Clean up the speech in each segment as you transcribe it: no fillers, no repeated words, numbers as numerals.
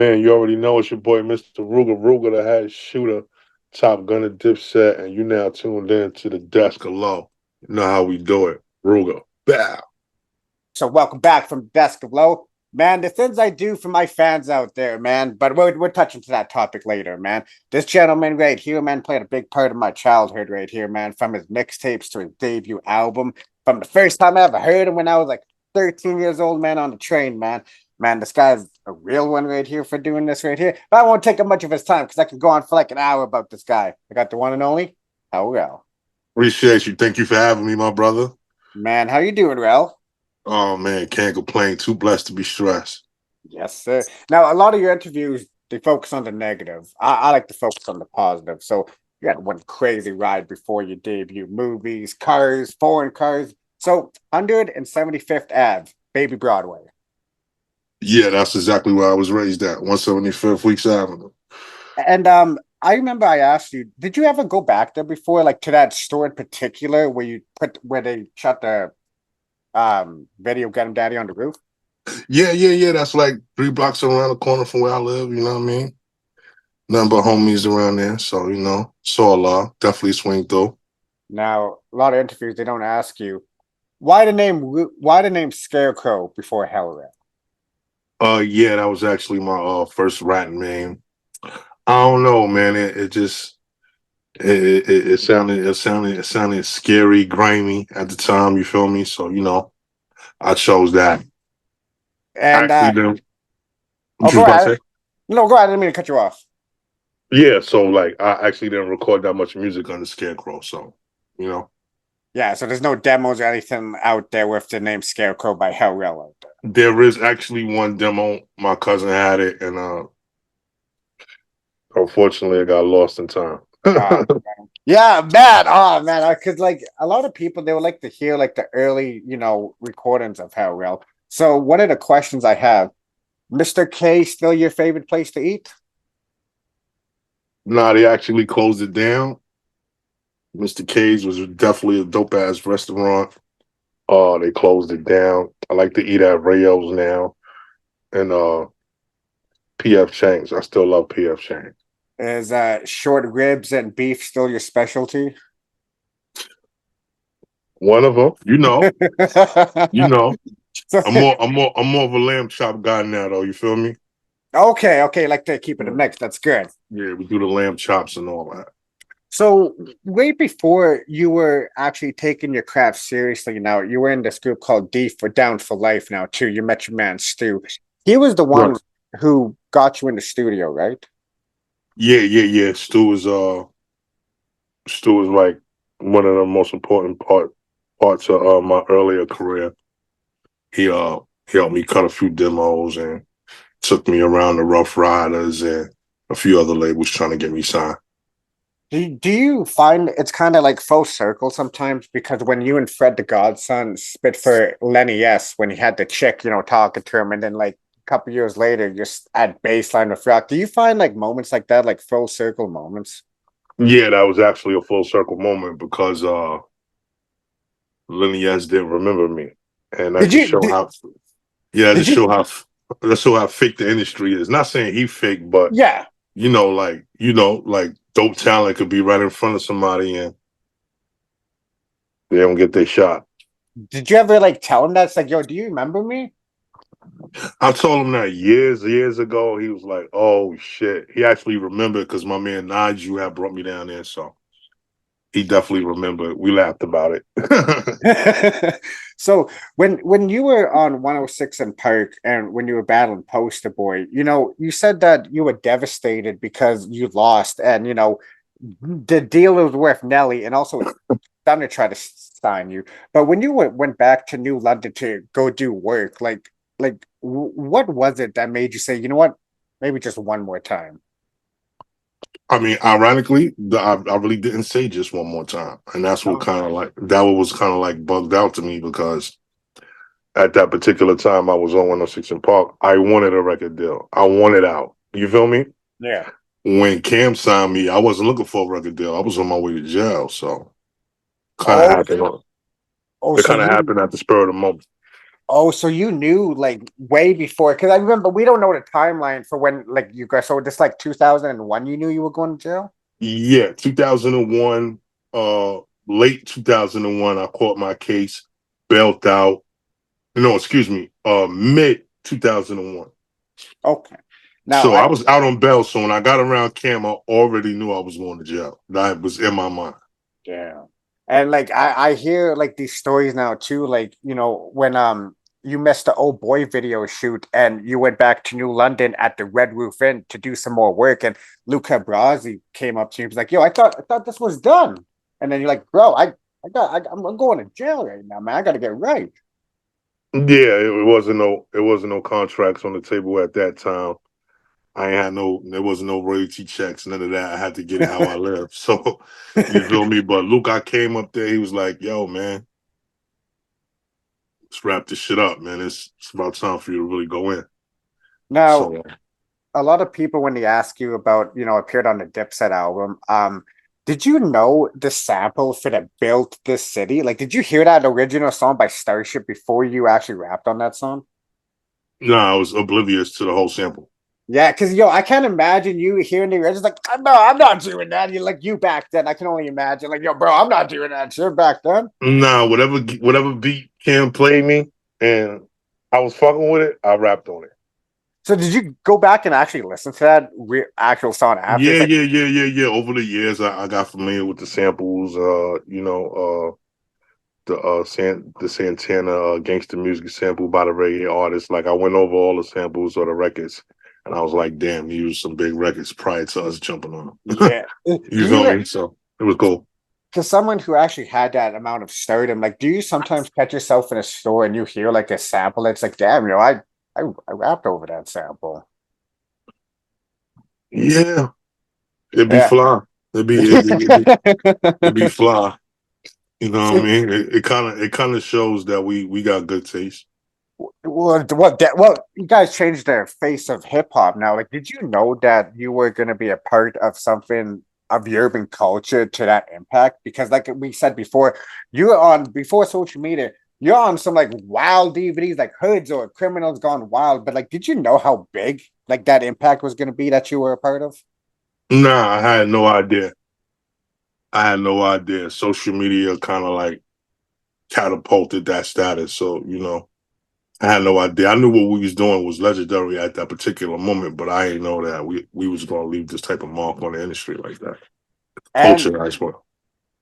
Man, you already know it's your boy, Mr. RUGA, the head shooter, top gunner, Dipset, and you now tuned in to the desk of low. You know how we do it. RUGA. Bow. So welcome back from Desk of Low. Man, the things I do for my fans out there, man. But we're touching to that topic later, man. This gentleman right here, man, played a big part of my childhood right here, man. From his mixtapes to his debut album. From the first time I ever heard him when I was like 13 years old, man, on the train, man. Man, this guy's a real one right here for doing this right here. But I won't take up much of his time because I can go on for like an hour about this guy. I got the one and only, Rell. Appreciate you. Thank you for having me, my brother. Man, how you doing, Rell? Oh, man, can't complain. Too blessed to be stressed. Yes, sir. Now, a lot of your interviews, they focus on the negative. I like to focus on the positive. So you had one crazy ride before your debut. Movies, cars, foreign cars. So 175th Ave, Baby Broadway. Yeah, that's exactly where I was raised at, 175th Weeks Avenue. And I remember I asked you, did you ever go back there before, like to that store in particular where they shot the video Get 'em Daddy on the Roof? Yeah. That's like 3 blocks around the corner from where I live, you know what I mean? Nothing but homies around there. So, saw a lot. Definitely swing through. Now, a lot of interviews they don't ask you why the name Scarecrow before Hellrat? Yeah, that was actually my first rat name. I don't know, man. It just it sounded scary, grimy at the time. You feel me? So I chose that. And Actually, then what oh, you was go about to ahead. say? No, go ahead. I didn't mean to cut you off. Yeah. So like, I actually didn't record that much music under Scarecrow. So you know, Yeah, so there's no demos or anything out there with the name Scarecrow by Hellrail out there. there is actually one demo. My cousin had it, and unfortunately, it got lost in time. Uh, yeah, man. Oh man, because like a lot of people they would like to hear like the early, recordings of Hellrail. So one of the questions I have, Mr. K still your favorite place to eat? Nah, they actually closed it down. Mr. K's was definitely a dope ass restaurant. They closed it down. I like to eat at Rell's now and PF Chang's. I still love PF Chang's. Is short ribs and beef still your specialty? One of them, you know. So, I'm more of a lamb chop guy now, though. You feel me? okay, like to keep it a Yeah, mix. That's good. yeah, we do the lamb chops and all that. So way before you were actually taking your craft seriously, now you were in this group called D for Down for Life now too. You met your man Stu. He was the Right. one who got you in the studio, right? Yeah. Stu is like one of the most important parts of my earlier career. He helped me cut a few demos and took me around the Rough Riders and a few other labels trying to get me signed. Do you find it's kind of like full circle sometimes? Because when you and Fred the Godson spit for Lenny S, when he had the chick, talking to him, and then like a couple years later, you're at baseline with Rock. Do you find like moments like that, like full circle moments? Yeah, that was actually a full circle moment because Lenny S didn't remember me, and that Did just you show did, how yeah, did just you show how that's show how fake the industry is. Not saying he fake, but yeah. like dope talent could be right in front of somebody and they don't get their shot. Did you ever like tell him that? It's like, yo, do you remember me? I told him that years ago. He was like, "Oh shit!" He actually remembered because my man Nigel had brought me down there, so he definitely remembered. We laughed about it. So when you were on 106 and Park and when you were battling Poster Boy, you said that you were devastated because you lost and the deal was worth Nelly and also Thunder tried to sign you. But when you went back to New London to go do work, what was it that made you say, you know what, maybe just one more time? I mean, ironically, I really didn't say just one more time, and that's what No. kind of like that was kind of like bugged out to me because at that particular time I was on 106 in Park. I wanted a record deal. I wanted out. You feel me? Yeah. When Cam signed me, I wasn't looking for a record deal. I was on my way to jail, so kind of Oh, happened. oh, It so kind of you happened at the spur of the moment. Oh, so you knew like way before? Because I remember we don't know the timeline for when like you guys. So just like 2001, you knew you were going to jail. Yeah, 2001, late 2001, I caught my case, bailed out. No, excuse me, mid 2001. Okay. Now So I I was out on bail. So when I got around Cam, I already knew I was going to jail. That was in my mind. Yeah. And like I hear like these stories now too, like when you missed the old boy video shoot and you went back to New London at the Red Roof Inn to do some more work and Luca Brasi came up to you and was like, yo, I thought this was done. And then you're like, bro, I'm going to jail right now, man. I gotta get right. Yeah, it wasn't no contracts on the table at that time. I ain't had no, there wasn't no royalty checks, none of that. I had to get it how I live. So you feel me? But Luke, I came up there, he was like, yo, man, let's wrap this shit up, man. It's about time for you to really go in. Now, So a lot of people when they ask you about, appeared on the Dipset album, did you know the sample for the Built This City? Like, did you hear that original song by Starship before you actually rapped on that song? no, I was oblivious to the whole sample. Yeah, because I can't imagine you hearing the original like, no, I'm not doing that. You like you back then. I can only imagine, like, yo, bro, I'm not doing that shit back then. Nah, whatever beat Cam played me and I was fucking with it, I rapped on it. So did you go back and actually listen to that actual song after? It's Yeah, like, yeah, yeah, yeah, yeah. Over the years, I got familiar with the samples. The Santana gangster music sample by the reggae artist. Like I went over all the samples of the records, and I was like, "Damn, he used some big records prior to us jumping on them." yeah. You feel me? So it was cool. Because someone who actually had that amount of stardom, like, do you sometimes catch yourself in a store and you hear like a sample? It's like, damn, I rapped over that sample. Yeah, it'd be Yeah. fly. It'd be fly. You know what I mean? It kind of shows that we got good taste. Well, you guys changed the face of hip hop now. Like, did you know that you were going to be a part of something of the urban culture to that impact? Because, like we said before, you're on before social media. You're on some like wild DVDs, like Hoods or Criminals Gone Wild. But like, did you know how big like that impact was going to be that you were a part of? Nah, I had no idea. I had no idea. Social media kind of like catapulted that status. So I had no idea. I knew what we was doing was legendary at that particular moment, but I didn't know that we was going to leave this type of mark on the industry like that. And Culture as well.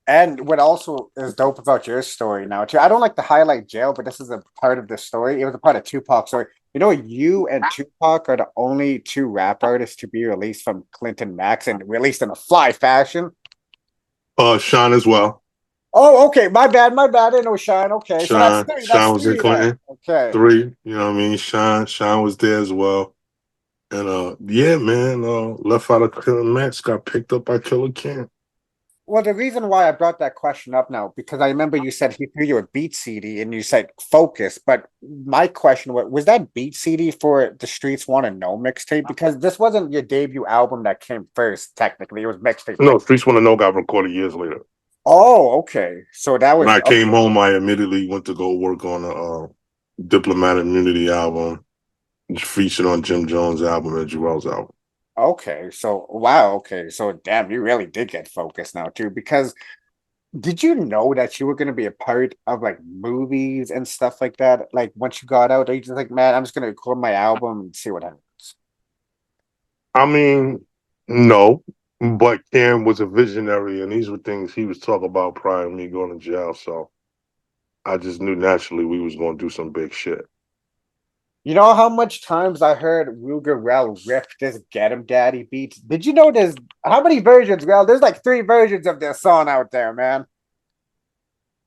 And what also is dope about your story now, too, I don't like to highlight jail, but this is a part of the story. It was a part of Tupac's story. You and Tupac are the only two rap artists to be released from Clinton Max and released in a fly fashion. Sean as well. Oh, okay. My bad. My bad. I didn't know Shine. Okay. So that's Sean, three. That's Sean was in three then. Clinton. Okay. 3, you know what I mean? Sean was there as well. And yeah, man, Left Out of Killer Max got picked up by Killer Cam. Well, the reason why I brought that question up now, because I remember you said he threw you a beat CD and you said focus. But my question was that beat CD for the Streets Want to Know mixtape? Because this wasn't your debut album that came first, technically. It was mixtape. No, Streets Wanna Know got recorded years later. Oh, okay. So that When was I okay. came home, I immediately went to go work on a Diplomatic Immunity album, featured on Jim Jones' album and Jarrell's album. Okay. So wow, okay. So damn, you really did get focused now too. Because did you know that you were gonna be a part of like movies and stuff like that? Like once you got out, are you just like, man, I'm just gonna record my album and see what happens? I mean, no, but Cam was a visionary, and these were things he was talking about prior to me going to jail. So I just knew naturally we was going to do some big shit. You know how much times I heard RUGA Rell rip this Get 'em Daddy beats? Did you know there's how many versions, Rell? There's like three versions of this song out there, man.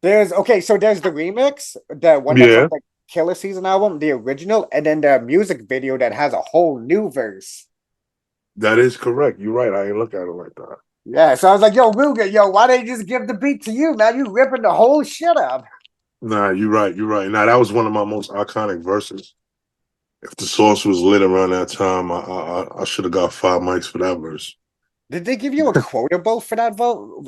So there's the remix, the one that's on Yeah, like Killer Season album, the original, and then the music video that has a whole new verse. that is correct. You're right. I ain't look at it like that. Yeah, so I was like, yo, RUGA, yo, why they just give the beat to you, man? You ripping the whole shit up. Nah, you're right. You're right. Now that was one of my most iconic verses. If the source was lit around that time, I should have got 5 mics for that verse. Did they give you a quotable for that vote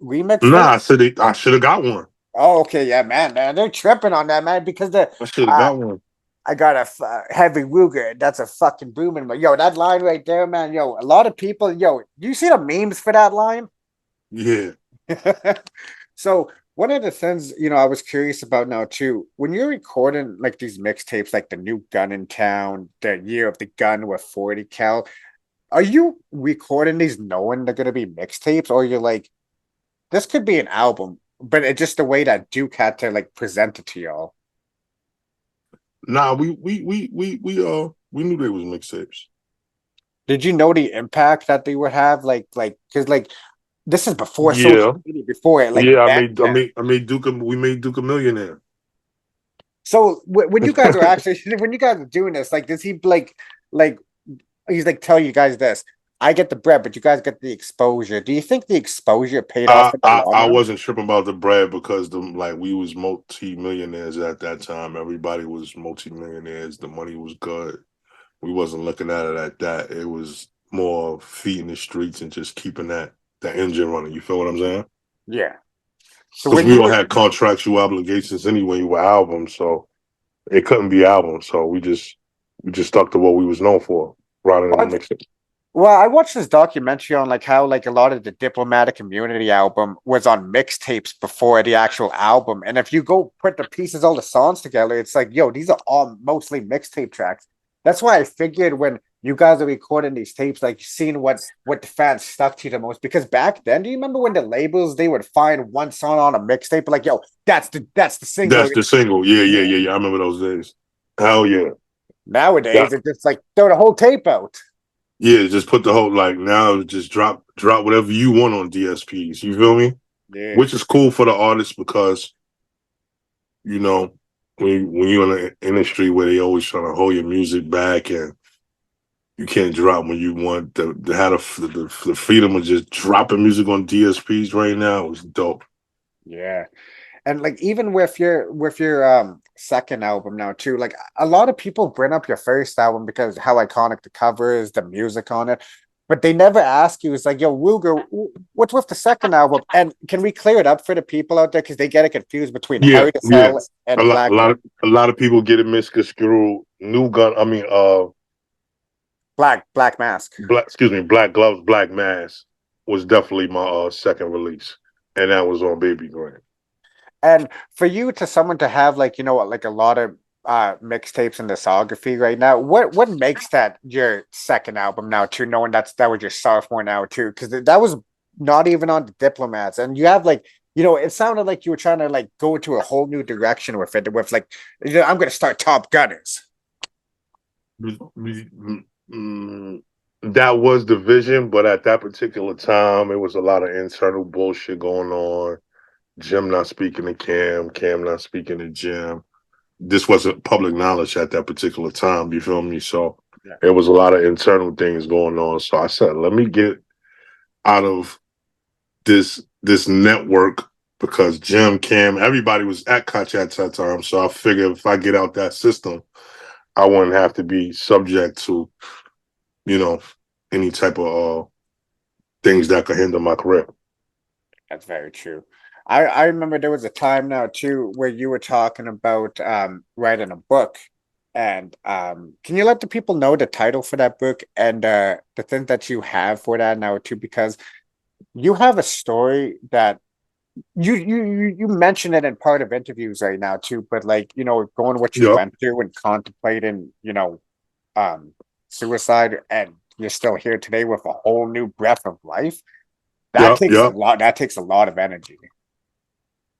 remix Nah, verse? I should have got one. Oh, okay, yeah, man, they're tripping on that, man, because the I should have uh, got one. I got a heavy RUGA. That's a fucking booming. Yo, that line right there, man. Yo, a lot of people. Yo, you see the memes for that line? Yeah. So one of the things, I was curious about now too, when you're recording like these mixtapes, like the new gun in town, the year of the gun with 40 cal, are you recording these knowing they're gonna be mixtapes, or you're like, this could be an album, but it's just the way that Duke had to like present it to y'all. Nah, we knew they was mixtapes. Did you know the impact that they would have? Because this is before social Yeah. media, before it like Yeah, back then. I made Duke we made Duke a millionaire. So when you guys are actually when you guys are doing this, like does he like he's like tell you guys this? I get the bread, but you guys get the exposure. Do you think the exposure paid off in the long I run? wasn't tripping about the bread because we was multi-millionaires at that time. Everybody was multi-millionaires. The money was good. We wasn't looking at it at that. It was more feet in the streets and just keeping that engine running. You feel what I'm saying? Yeah. So Because when we you all were had contractual obligations anyway with albums, so it couldn't be albums. So we just stuck to what we was known for, rather than the mixtape. well, I watched this documentary on like how like a lot of the Diplomatic Community album was on mixtapes before the actual album. And if you go put the pieces, all the songs together, it's like, yo, these are all mostly mixtape tracks. That's why I figured when you guys are recording these tapes, like seeing what the fans stuck to the most. Because back then, do you remember when the labels they would find one song on a mixtape, like, yo, that's the single. That's the single. Yeah, yeah, yeah, yeah. I remember those days. Hell yeah. Yeah. Nowadays, it's just like throw the whole tape out. Yeah, just put the whole now just drop whatever you want on DSPs. You feel me? Yeah. Which is cool for the artist because you know when you're in an industry where they always trying to hold your music back and you can't drop when you want to have the freedom of just dropping music on DSPs right now is dope. Yeah. And like even with your second album now too, like a lot of people bring up your first album because how iconic the cover is, the music on it, but they never ask you. It's like, yo, Ruger, what's with the second album? And can we clear it up for the people out there because they get it confused between Yeah, Hard as yeah. Hell and Black A lot of people get it misconstrued. New gun. I mean, Black Mask. Black Gloves, Black Mass was definitely my second release, and that was on Baby Grand. And for you to someone to have like like a lot of mixtapes and discography right now, what makes that your second album now too, knowing that was your sophomore now too, because that was not even on the Diplomats, and you have like it sounded like you were trying to like go into a whole new direction with it, with like I'm gonna start Top Gunners. That was the vision, but at that particular time, it was a lot of internal bullshit going on. Jim not speaking to Cam, Cam not speaking to Jim. This wasn't public knowledge at that particular time. You feel me? So Yeah. it was a lot of internal things going on. So I said, let me get out of this network because Jim, Cam, everybody was at Koch at that time. So I figured if I get out that system, I wouldn't have to be subject to, you know, any type of things that could hinder my career. That's very true. I remember there was a time now too where you were talking about writing a book. And can you let the people know the title for that book and the thing that you have for that now too? Because you have a story that you mention it in part of interviews right now too, but like going what you Yep. went through and contemplating, um suicide, and you're still here today with a whole new breath of life. That Yep. takes a Yep. lot. That takes a lot of energy.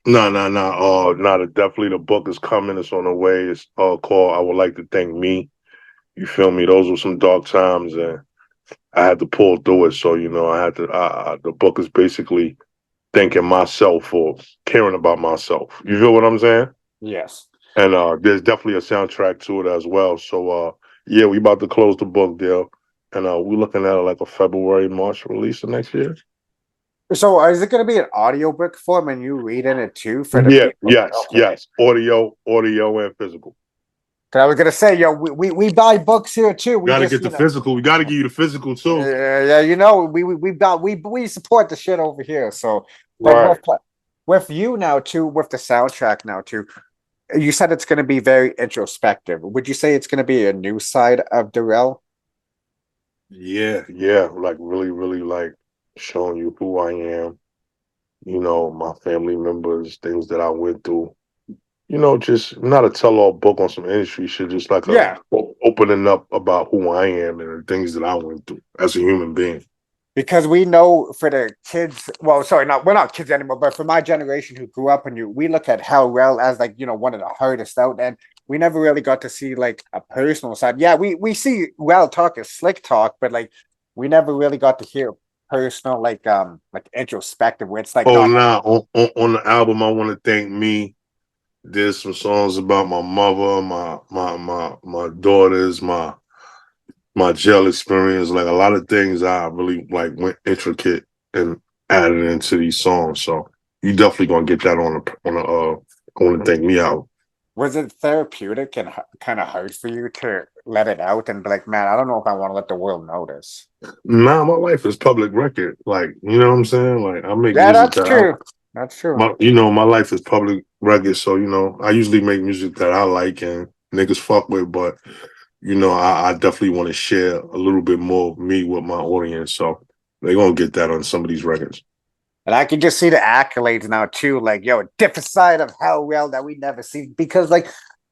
No, no, no. No, definitely the book is coming. It's on the way. It's called I Would Like to Thank Me. You feel me? Those were some dark times and I had to pull through it. So, I had to the book is basically thanking myself for caring about myself. You feel what I'm saying? Yes. And there's definitely a soundtrack to it as well. So yeah, we about to close the book deal. And we're looking at like a February, March release of next year. So is it going to be an audiobook form and you reading it too for the Yeah, people? yes, Okay. yes. Audio and physical. 'Cause I was going to say, yo, we buy books here too. We Gotta just, get the physical. We gotta give you the physical too. yeah, we support the shit over here. So, but Right. with you now too, with the soundtrack now too. You said it's going to be very introspective. Would you say it's going to be a new side of Darrell? Yeah, yeah, like really, really like showing you who I am, my family members, things that I went through. Just not a tell-all book on some industry shit, just like Yeah, opening up about who I am and the things that I went through as a human being. because we know for the kids, well, sorry, not we're not kids anymore, but for my generation who grew up on you, we look at Hell Rell as like one of the hardest out, and we never really got to see like a personal side. Yeah, we see Rell talk as slick talk, but like we never really got to hear personal like introspective where it's like Oh, not now on the album, I want to thank me. There's some songs about my mother, my daughters, my jail experience, like a lot of things I really like went intricate and added into these songs. So you definitely gonna get that I want to thank me out. was it therapeutic and kind of hard for you to let it out and be like, man, I don't know if I want to let the world know this. Now my life is public record. Like, you know what I'm saying? Like I make Yeah, music that's that I true. That's true. my life is public record. So, I usually make music that I like and niggas fuck with, but I definitely want to share a little bit more of me with my audience. So they're gonna get that on some of these records. And I can just see the accolades now too, like a different side of Hell Rell that we never see. Because like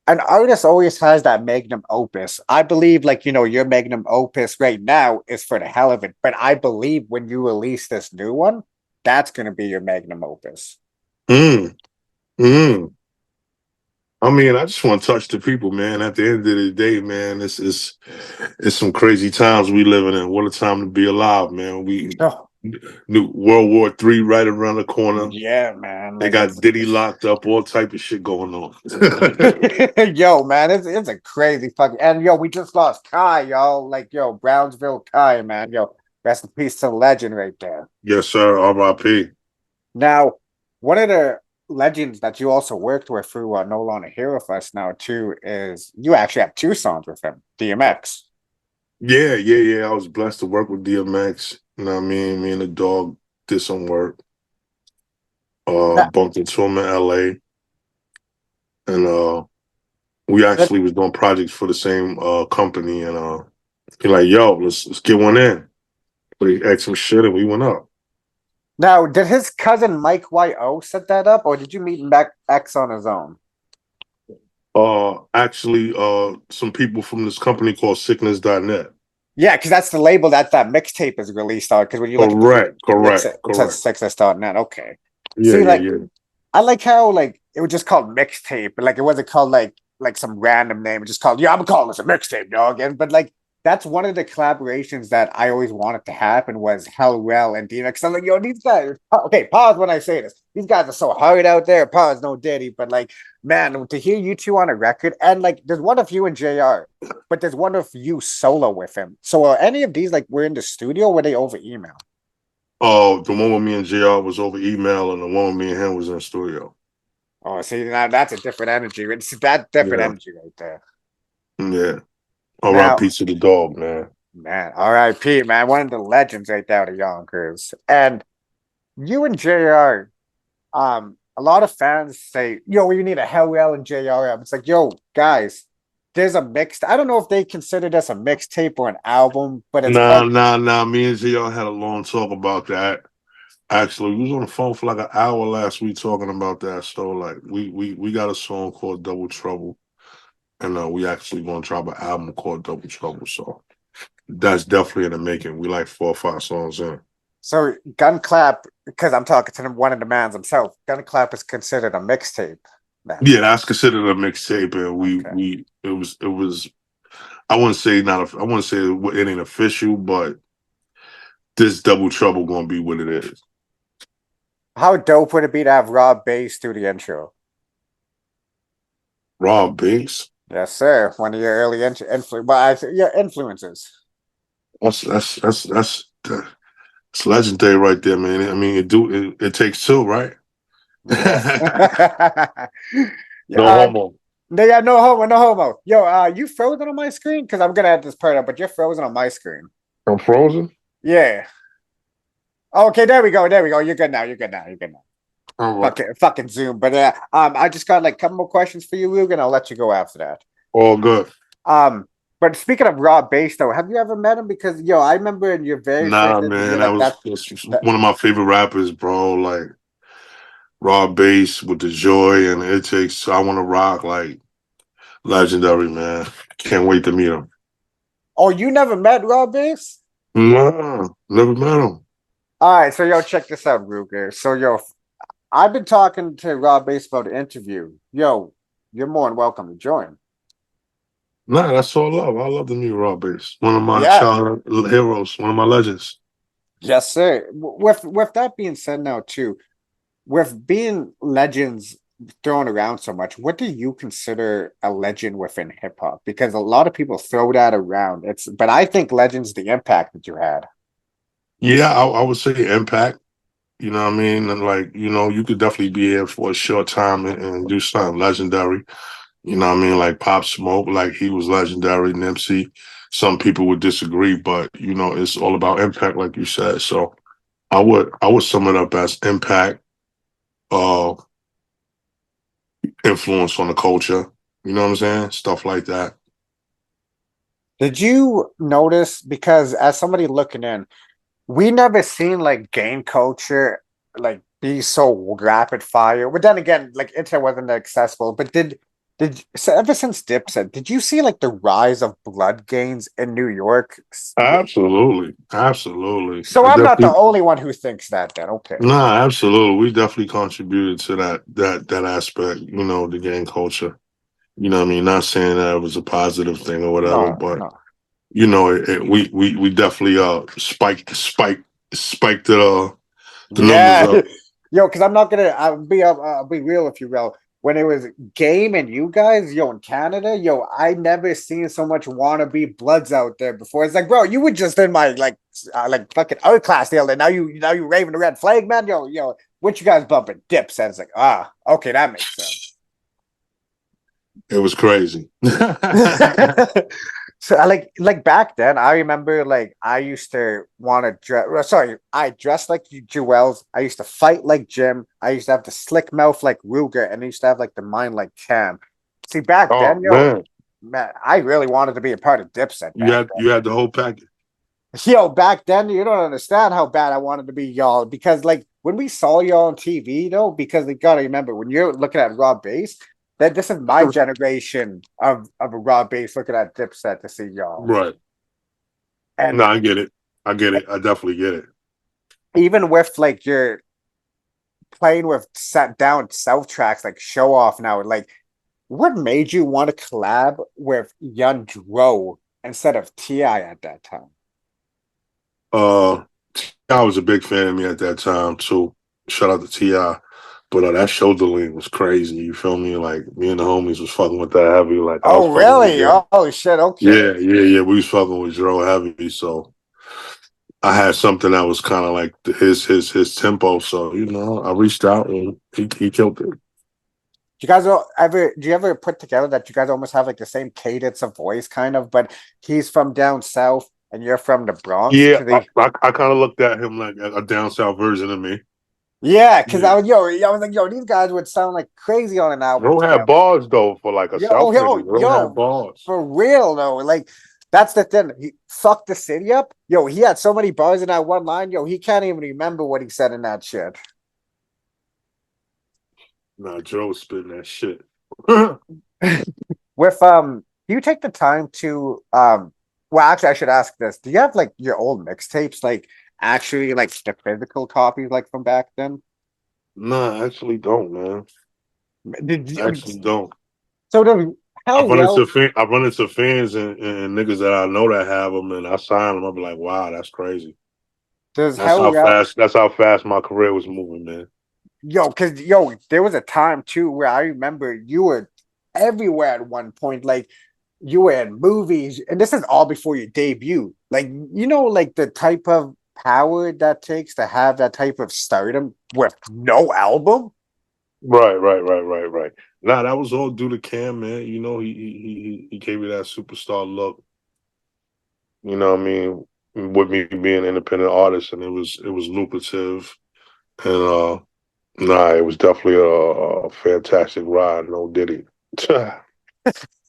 an artist always has that magnum opus. I believe like your magnum opus right now is for the hell of it. But I believe when you release this new one, that's gonna be your magnum opus. Mm, mm. I mean, I just want to touch the people, man. At the end of the day, man, it's some crazy times we living in. What a time to be alive, man. We Oh, New World War III right around the corner. yeah, man. They Like got it's Diddy locked up, all type of shit going on. yo, man, it's a crazy fucking and we just lost Kai, y'all. Like Brownsville Kai, man. Rest in peace to the legend right there. Yes, sir. R.I.P. Now, one of the legends that you also worked with through No Longer Here with Us now too is you actually have two songs with him, DMX. Yeah, yeah, yeah. I was blessed to work with DMX. You know what I mean? Me and the dog did some work. That, Bumped into him in LA. And we that, actually was doing projects for the same company and he like, yo, let's get one in. But he asked some shit and we went up. now, did his cousin Mike Y.O. set that up, or did you meet Mac X on his own? Actually, some people from this company called Sickness.net. Yeah, because that's the label that mixtape is released on. Because when you look at Correct, the mix, correct, it says correct. success.net. Okay. Yeah, See, yeah, like yeah. I like how like it was just called mixtape, but like it wasn't called like some random name. It just called I'm calling this a mixtape, dog. And but like that's one of the collaborations that I always wanted to happen was Hell Rell and DMX. I'm like, these guys. Okay, pause when I say this. These guys are so hard out there. Pause, no Diddy, but like, man, to hear you two on a record and like, there's one of you and Jr. But there's one of you solo with him. So are any of these like were in the studio? Or were they over email? Oh, the one with me and JR was over email and the one with me and him was in the studio. Oh, see, now that's a different energy. It's that different Yeah, energy right there. yeah. Now, R.I.P. to the dog, man. man, R.I.P. Man, one of the legends right there to Yonkers. And you and JR, a lot of fans say, we need a Hell Rell and JR album. It's like, guys, there's a mixed. I don't know if they consider this a mixtape or an album, but it's Nah, called. nah, nah. Me and JR had a long talk about that. Actually, we was on the phone for like an hour last week talking about that. So like we got a song called Double Trouble. And we actually gonna drop an album called Double Trouble. So that's definitely in the making. We like 4 or 5 songs in. So Gun Clap, because I'm talking to one of the mans himself, Gun Clap is considered a mixtape. Then. Yeah, that's considered a mixtape, and Okay. we it was. I wouldn't say not. I wouldn't say it ain't official, but this Double Trouble gonna be what it is. How dope would it be to have Rob Bass do the intro? Rob Banks. Yes, sir. One of your early influences. That's legendary right there, man. I mean, it takes two, right? Yes. No uh, homo. yeah, no homo, no homo. You frozen on my screen? Because I'm gonna add this part up, but you're frozen on my screen. I'm frozen. Yeah. Okay, there we go. There we go. You're good now. You're good now. You're good now. All right. Fucking Zoom. But I just got like a couple more questions for you, Luke, and I'll let you go after that. All good. Um, but speaking of Raw Bass, though, have you ever met him? Because I remember in your very Nah, first man, interview, like that's that. one of my favorite rappers, bro. Like raw bass with the joy and it takes. I want to rock like legendary, man. Can't wait to meet him. Oh, you never met Raw Bass? Nah, never met him. All right, so check this out, Ruger. So I've been talking to Raw Bass about the interview. You're more than welcome to join. Nah, that's all love. I love the new raw bass. One of my Yeah, childhood heroes. One of my legends. yes, sir. With that being said, now too, with being legends thrown around so much, what do you consider a legend within hip hop? Because a lot of people throw that around. But I think legend's the impact that you had. Yeah, I would say impact. You know what I mean? And like, you could definitely be here for a short time and do something legendary. You know what I mean? Like Pop Smoke, like he was legendary. Nipsey. Some people would disagree, but it's all about impact, like you said. So I would sum it up as impact, uh, influence on the culture. You know what I'm saying? Stuff like that. Did you notice? Because as somebody looking in, we never seen like gang culture like be so rapid fire. But then again, like internet wasn't accessible. But so ever since Dipset, did you see like the rise of blood gangs in New York? Absolutely, absolutely. So I I'm not the definitely only one who thinks that. Then okay, Nah, absolutely. We definitely contributed to that aspect. The gang culture. You know what I mean? Not saying that it was a positive thing or whatever, no, but no, we definitely spiked the numbers yeah, up. because I'm not gonna. I'll be real with you, Rel. When it was Game and you guys, in Canada, I never seen so much wannabe bloods out there before. It's like, bro, you were just in my like fucking art class the other day. Now you raving the red flag, man. What you guys bumping? Dipset. It's like, okay, that makes sense. It was crazy. So I like back then, I remember like I used to want to dress. Sorry, I dressed like Jewels. I used to fight like Jim. I used to have the slick mouth like Ruger, and I used to have like the mind like Cam. See, back Oh then, man, man, I really wanted to be a part of Dipset you back had you had the whole package. then. Back then, you don't understand how bad I wanted to be y'all because like when we saw y'all on TV though, because you gotta remember when you're looking at Raw Bass, that this is my generation of a Raw Bass looking at Dipset to see y'all. Right. No, And I get it. I get it. I definitely get it. even with like your playing with set down South tracks like Show Off now, like what made you want to collab with Young Dro instead of T.I. at that time? Uh, I was a big fan of me at that time too. Shout out to Ti. But that shoulder lean was crazy. You feel me? Like me and the homies was fucking with that heavy. Like I was Oh, fucking with really? Dro. Oh shit, okay. Yeah, yeah, yeah. We was fucking with Dro heavy. So I had something that was kind of like his tempo. So I reached out and he killed it. Do you ever put together that you guys almost have like the same cadence of voice kind of, but he's from down south and you're from the Bronx? Yeah, Cause I kind of looked at him like a down south version of me. yeah, because Yeah. I was like, these guys would sound like crazy on an album Bro had together. bars though for like a South nigga. Bro had bars. For real though. Like that's the thing. He fucked the city up. He had so many bars in that one line. He can't even remember what he said in that shit. Nah, Joe was spitting that shit. With do you take the time to well actually I should ask this. Do you have like your old mixtapes, like actually like the physical copies like from back then? Nah, I actually don't, man. Did I you actually don't. so the I how run well into I run into fans and niggas that I know that have them, and I sign them. I be like, wow, that's crazy. does That's how how well fast. That's how fast my career was moving, man. because there was a time too where I remember you were everywhere at one point. Like you were in movies, and this is all before your debut. Like like the type of power that takes to have that type of stardom with no album. Right, right, right, right, right. Nah, that was all due to Cam, man. He gave me that superstar look. You know what I mean? With me being an independent artist, and it was lucrative, and Nah, it was definitely a fantastic ride. No diddy.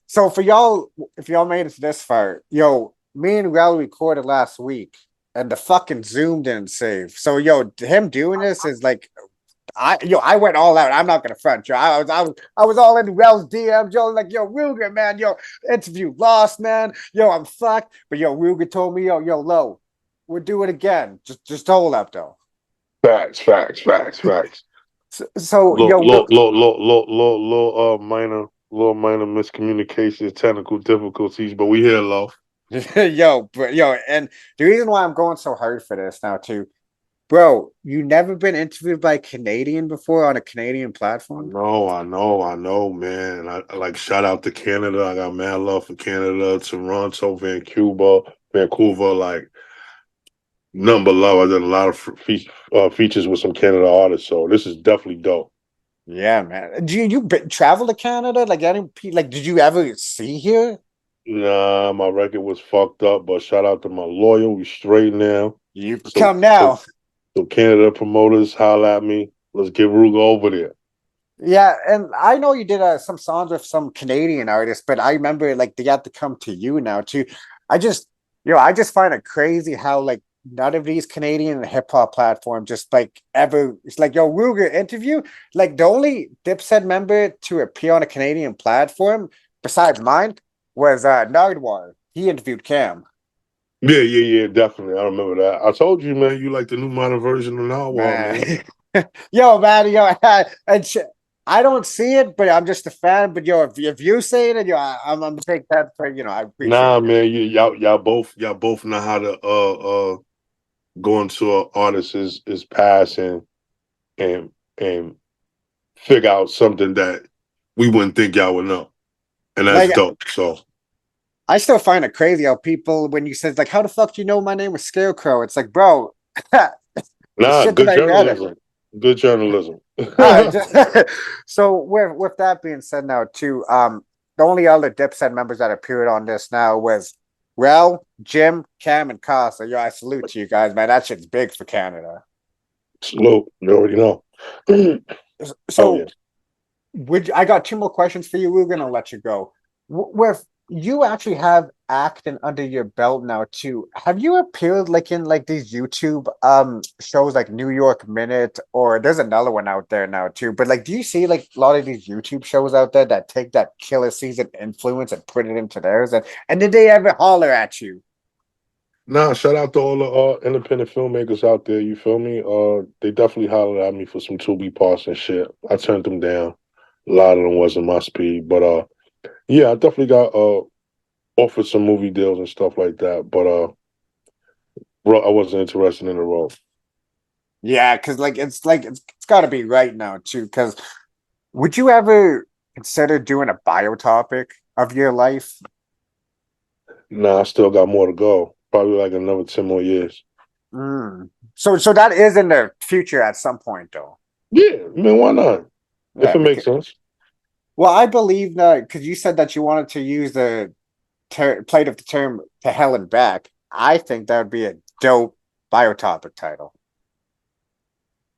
So for y'all, if y'all made it to this far, yo, me and Rell recorded last week, and the fucking Zoom didn't save. So yo, him doing this is like, I went all out. I'm not gonna front, yo. I was all in Rell's DMs, yo, like yo, Ruger, man, yo, interview lost, man, yo, I'm fucked. But yo, Ruger told me, yo, Lo, we'll do it again. Just hold up though. Facts. So Little, yo, little, little, little, little, little minor miscommunications, technical difficulties, but we here, low. yo, and the reason why I'm going so hard for this now too, bro, you never been interviewed by a Canadian before on a Canadian platform? I know, man. I like shout out to Canada. I got mad love for Canada, Toronto, Vancouver, like number love. I did a lot of features with some Canada artists, so this is definitely dope. Yeah, man. Do you travel to Canada? Like any like did you ever see here? Nah, my record was fucked up, but shout out to my lawyer. We straight now. You So come so now. so Canada promoters holla at me. Let's get Ruga over there. Yeah, and I know you did some songs with some Canadian artists, but I remember like they had to come to you now too. I just, I just find it crazy how like none of these Canadian hip hop platforms just like ever. It's like yo, Ruger interview. Like the only Dipset member to appear on a Canadian platform besides mine was Nardwar. He interviewed Cam. Yeah, definitely. I remember that. I told you, man, you like the new modern version of Narwhal, Man, man. yo, man, I don't see it, but I'm just a fan. But yo, if you say it, yo, I'm gonna take that for I appreciate Nah, it. man, y'all both know how to go into an artist's past and and figure out something that we wouldn't think y'all would know. And that's Like dope. So I still find it crazy how people when you said like, how the fuck do you know my name was Scarecrow? It's like, bro, the nah, shit that good I read it. journalism. Good journalism. All right, so with that being said, now too, the only other Dipset members that appeared on this now was Rell, Jim, Cam, and Casa. Yo, I salute to you guys, man. That shit's big for Canada. Salute. You already know. Oh So yeah. would I got two more questions for you. We're gonna let you go. With you actually have acting under your belt now too. Have you appeared like in like these YouTube shows like New York Minute or there's another one out there now too. But like do you see like a lot of these YouTube shows out there that take that killer season influence and put it into theirs and did they ever holler at you? Nah, shout out to all the independent filmmakers out there. You feel me? They definitely hollered at me for some 2B parts and shit. I turned them down. A lot of them wasn't my speed, but yeah, I definitely got offered some movie deals and stuff like that. But I wasn't interested in the role. Yeah, because like it's gotta be right now too. Because would you ever consider doing a biotopic of your life? Nah, I still got more to go. Probably like another 10 more years. Mm. So that is in the future at some point, though. Yeah, I mean, why not? If Yeah, it makes because sense. well, I believe that because you said that you wanted to use the plate of the term to hell and back. I think that would be a dope biotopic title.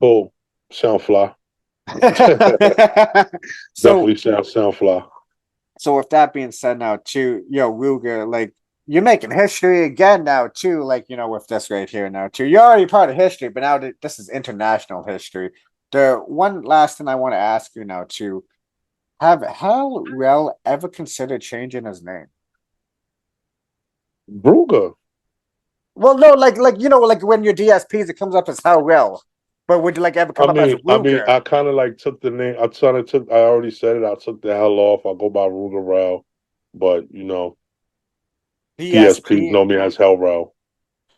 Oh, sound fly. so Definitely sound fly. so with that being said, now too, Ruger, like you're making history again now too, like with this right here now too. You're already part of history, but now this is international history. The one last thing I want to ask you now too. Have Rell ever considered changing his name? Ruga. Well, no, like like when your DSPs, it comes up as Hal Rell, but would you like ever come up as Ruger? I kind of like took the name. I already said it. I took the hell off. I go by Ruga Rell, but DSPs DSP. know me as Hell Rell.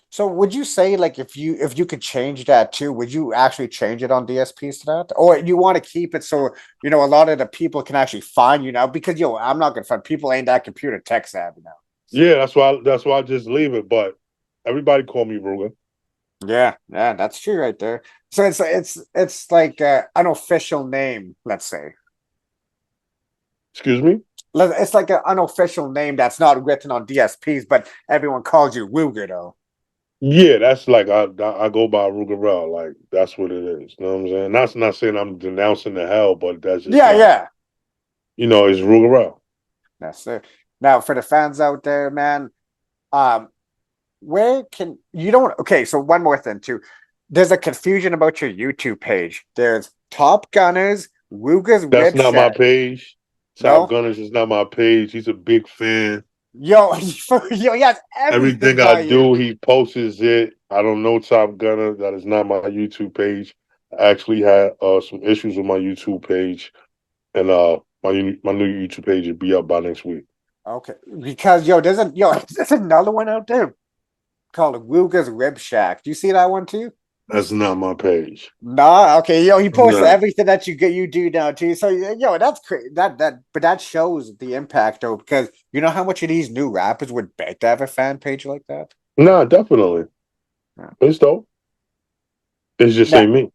So would you say like if you could change that too, would you actually change it on DSPs to that, or you want to keep it so a lot of the people can actually find you now? Because I'm not gonna find people ain't that computer tech savvy now. Yeah, that's why I just leave it. But everybody call me Ruga. Yeah, that's true right there. So it's like an official name, let's say. Excuse me. It's like an unofficial name that's not written on DSPs, but everyone calls you Ruger though. Yeah, that's like I go by RUGA Rell. Like that's what it is. You know what I'm saying? That's not saying I'm denouncing the hell, but that's just Yeah, like yeah. it's RUGA Rell. That's it. Now for the fans out there, man, um, where can you don't okay, so one more thing too. There's a confusion about your YouTube page. There's Top Gunners, Ruga's That's Rib not my Shack. page. Top No? Gunners is not my page. He's a big fan. Yo, yo, he has everything Everything I by you. do, he posts it. I don't know Top Gunner. That is not my YouTube page. I actually had some issues with my YouTube page, and my new YouTube page will be up by next week. Okay. Because there's another one out there called Ruga's Rib Shack. Do you see that one too? That's not my page. Nah, okay, he posts No, everything that you do now too. So that's crazy. But that shows the impact though, because you know how much of these new rappers would beg to have a fan page like that. nah, definitely. Yeah. It's dope. It's just Now, ain't me.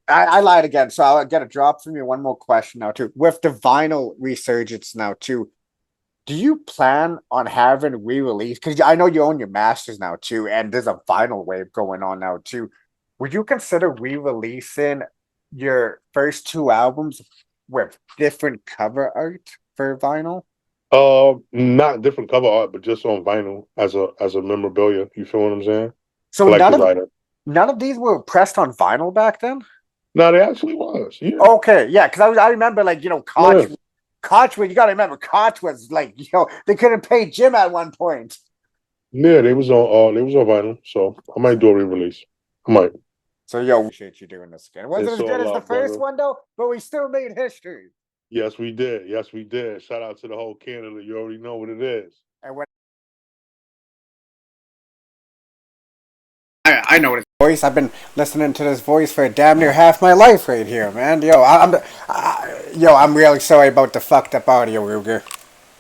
I lied again, so I'll get a drop from you. One more question now too. With the vinyl resurgence now too, do you plan on having re-release? Because I know you own your masters now too, and there's a vinyl wave going on now too. Would you consider re-releasing your first two albums with different cover art for vinyl? Not different cover art, but just on vinyl as a memorabilia. You feel what I'm saying? So Collector's item. none of these were pressed on vinyl back then. No, they actually was. Yeah. Okay, yeah, because I remember like Yeah. Koch. You got to remember Koch was like they couldn't pay Jim at one point. Yeah, they was on vinyl, so I might do a re-release. I might. So appreciate you doing this again. It wasn't It's as all good as the love, first brother. one though, but we still made history. Yes, we did. Yes, we did. Shout out to the whole Canada. You already know what it is. And when I know his voice. I've been listening to this voice for damn near half my life right here, man. I'm really sorry about the fucked up audio, Ruger.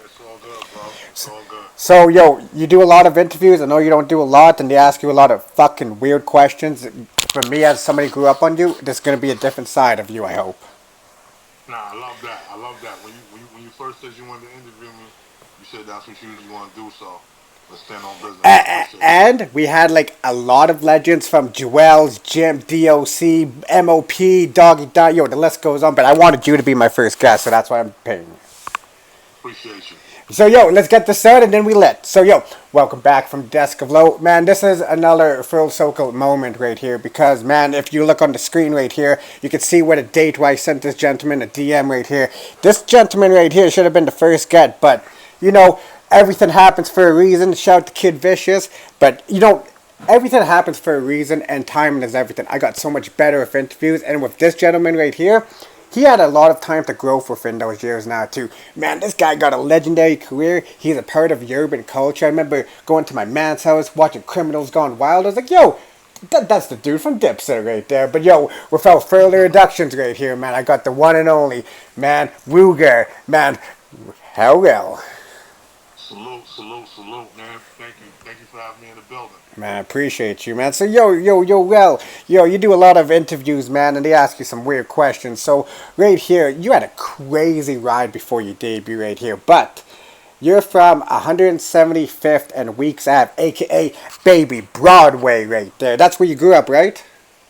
It's all good, bro. It's all good. So, you do a lot of interviews. I know you don't do a lot, and they ask you a lot of fucking weird questions. For me, as somebody who grew up on you, there's gonna be a different side of you. I hope. Nah, I love that. I love that. When you first said you wanted to interview me, you said that's what you want to do. So let's stand on business. I appreciate it. And we had like a lot of legends from Jewel's, Jim, DOC, MOP, Doggy Dog. The list goes on. But I wanted you to be my first guest, so that's why I'm paying you. Appreciate you. So, let's get this started and then we lit. So, welcome back from Desk of Low. Man, this is another full circle moment right here because, man, if you look on the screen right here, you can see what a date where I sent this gentleman a DM right here. This gentleman right here should have been the first get, but, everything happens for a reason. Shout to Kid Vicious. But, everything happens for a reason and timing is everything. I got so much better with interviews, and with this gentleman right here, he had a lot of time to grow within those years now too. Man, this guy got a legendary career. He's a part of urban culture. I remember going to my man's house, watching Criminals Gone Wild. I was like, that's the dude from Dipset right there. But without further introductions right here, man, I got the one and only, man, RUGA, man, Rell. Salute, salute, salute, man. Thank you for having me in the building. Man, I appreciate you, man. So, Rell, you do a lot of interviews, man, and they ask you some weird questions. So, right here, you had a crazy ride before you debut right here, but you're from 175th and Weeks Ave, aka Baby Broadway, right there. That's where you grew up, right?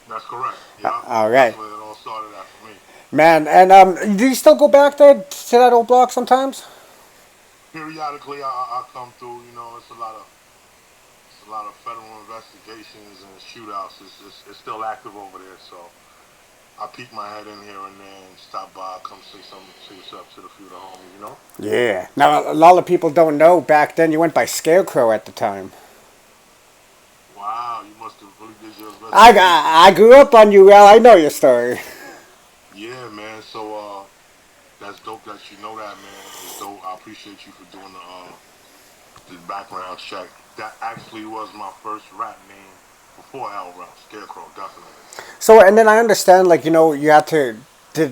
That's correct. Yeah. All right, That's where it all started out for me. man. And do you still go back there to that old block sometimes? Periodically, I come through. It's a lot of federal investigations and shootouts. It's still active over there, so I peek my head in here and there and stop by, come say something, say what's up to the few of the homies. Yeah. Now, a lot of people don't know back then you went by Scarecrow at the time. Wow, you must have really did your investigation. I grew up on you, Rell. I know your story. Yeah, man. So that's dope that you know that, man. It's dope. I appreciate you for doing the background check. That actually was my first rap name before LRL. Scarecrow, definitely. So, and then I understand, like, you had to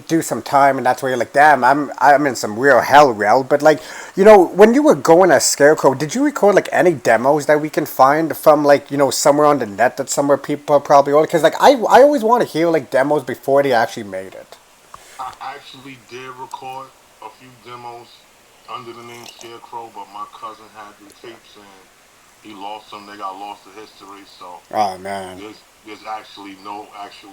do some time, and that's where you're like, damn, I'm in some real hell, Rell. But like, when you were going as Scarecrow, did you record like any demos that we can find from like, somewhere on the net that somewhere people probably ordered? Because like, I always want to hear like demos before they actually made it. I actually did record a few demos under the name Scarecrow, but my cousin had the tapes and He lost them. They got lost to history. So Oh man. there's actually no actual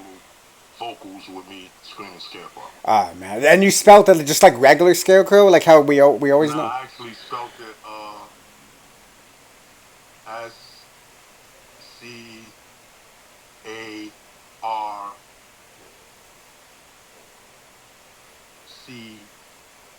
vocals with me screaming Scarecrow. Oh man. And you spelled it just like regular Scarecrow, like how we always Now know. I actually spelt it S C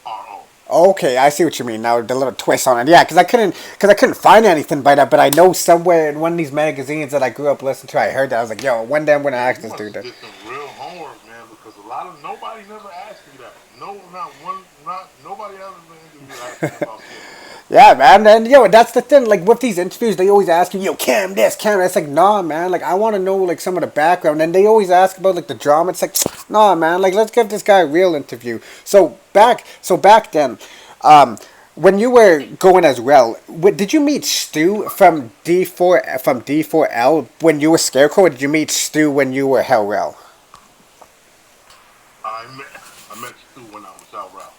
ARCRO. Okay, I see what you mean now. The little twist on it, yeah, because I couldn't find anything by that, but I know somewhere in one of these magazines that I grew up listening to, I heard that. I was like, yo, one day I'm gonna Man, ask you this dude must that. did some real homework, man, because a lot of nobody never asked me that. No, not one, not nobody ever been interviewed asked me about Scarecrow. Yeah, man, and yo, that's the thing. Like with these interviews, they always ask you, yo, Cam this, Cam that. It's like, nah, man. Like I want to know like some of the background, and they always ask about like the drama. It's like, nah, man. Like let's give this guy a real interview. So back then, um, when you were going as Rell, did you meet Stu from D4L when you were Scarecrow, or did you meet Stu when you were Hell Rell? I met Stu when I was out route.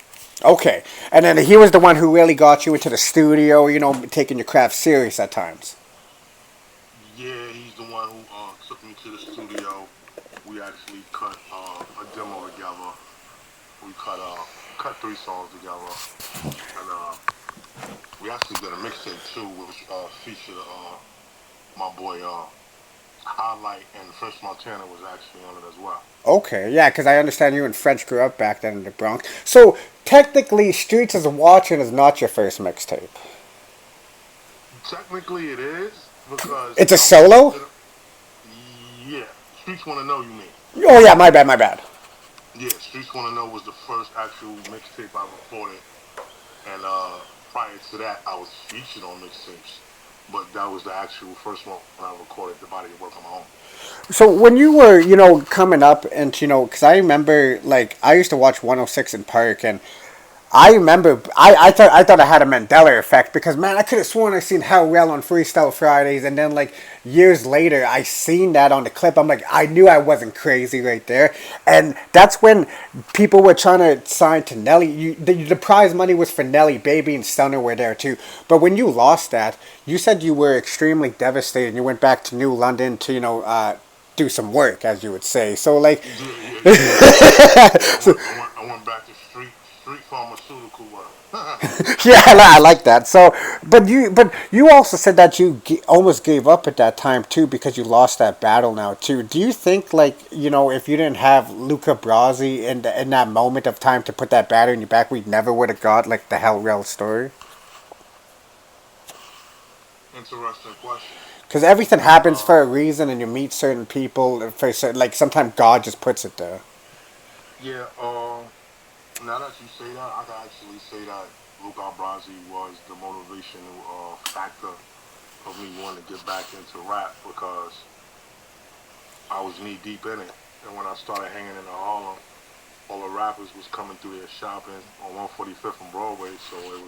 Okay, and then he was the one who really got you into the studio. Taking your craft serious at times. Yeah, he's the one who took me to the studio. We actually cut a demo together. We cut 3 songs together, and we actually did a mixtape too, which featured my boy Highlight and Fresh Montana was actually on it as well. Okay, yeah, because I understand you and French grew up back then in the Bronx. So technically, Streets is Watching is not your first mixtape. Technically, it is because It's a I was solo. considered. Yeah, Streets Want to Know you mean? Oh yeah, my bad, my bad. Yeah, Streets Want to Know was the first actual mixtape I recorded, and prior to that, I was featured on mixtapes, but that was the actual first one when I recorded the body of work on my own. So when you were, coming up and because I remember like I used to watch 106 in Park and I remember I thought I had a Mandela effect because man I could have sworn I seen How Well on Freestyle Fridays and then like years later I seen that on the clip. I'm like I knew I wasn't crazy right there, and that's when people were trying to sign to Nelly. The prize money was for Nelly, Baby, and Stunner were there too. But when you lost that, you said you were extremely devastated. And you went back to New London to do some work, as you would say. So like, Yeah, yeah, yeah, yeah. I went back to street pharmaceutical work. yeah, I like that. So, but you also said that you almost gave up at that time too because you lost that battle now too. Do you think like if you didn't have Luca Brasi in that moment of time to put that battle in your back, we never would have got like the Hell Rell story? Interesting question. Because everything happens Uh, for a reason, and you meet certain people for certain. Like sometimes God just puts it there. yeah. Now that you say that, I can actually say that Luca Brasi was the motivational factor of me wanting to get back into rap because I was knee deep in it, and when I started hanging in the Harlem, all the rappers was coming through there shopping on 145th and Broadway, so it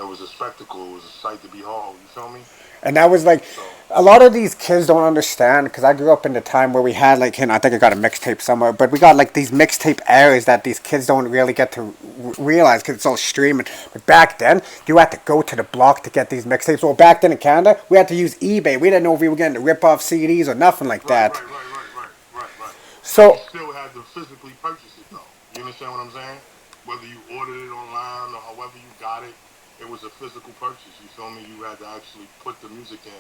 was a spectacle. It was a sight to behold. You feel me? And that was like So a lot of these kids don't understand because I grew up in the time where we had like, I think I got a mixtape somewhere, but we got like these mixtape eras that these kids don't really get to realize because it's all streaming. But back then, you had to go to the block to get these mixtapes. Well, back then in Canada, we had to use eBay. We didn't know if we were getting the rip-off CDs or nothing like right, that. right, right, right, right. And you So still had to physically purchase it though. You understand what I'm saying? Whether you ordered it online or however you got it, it was a physical purchase. You feel me? You had to actually put the music in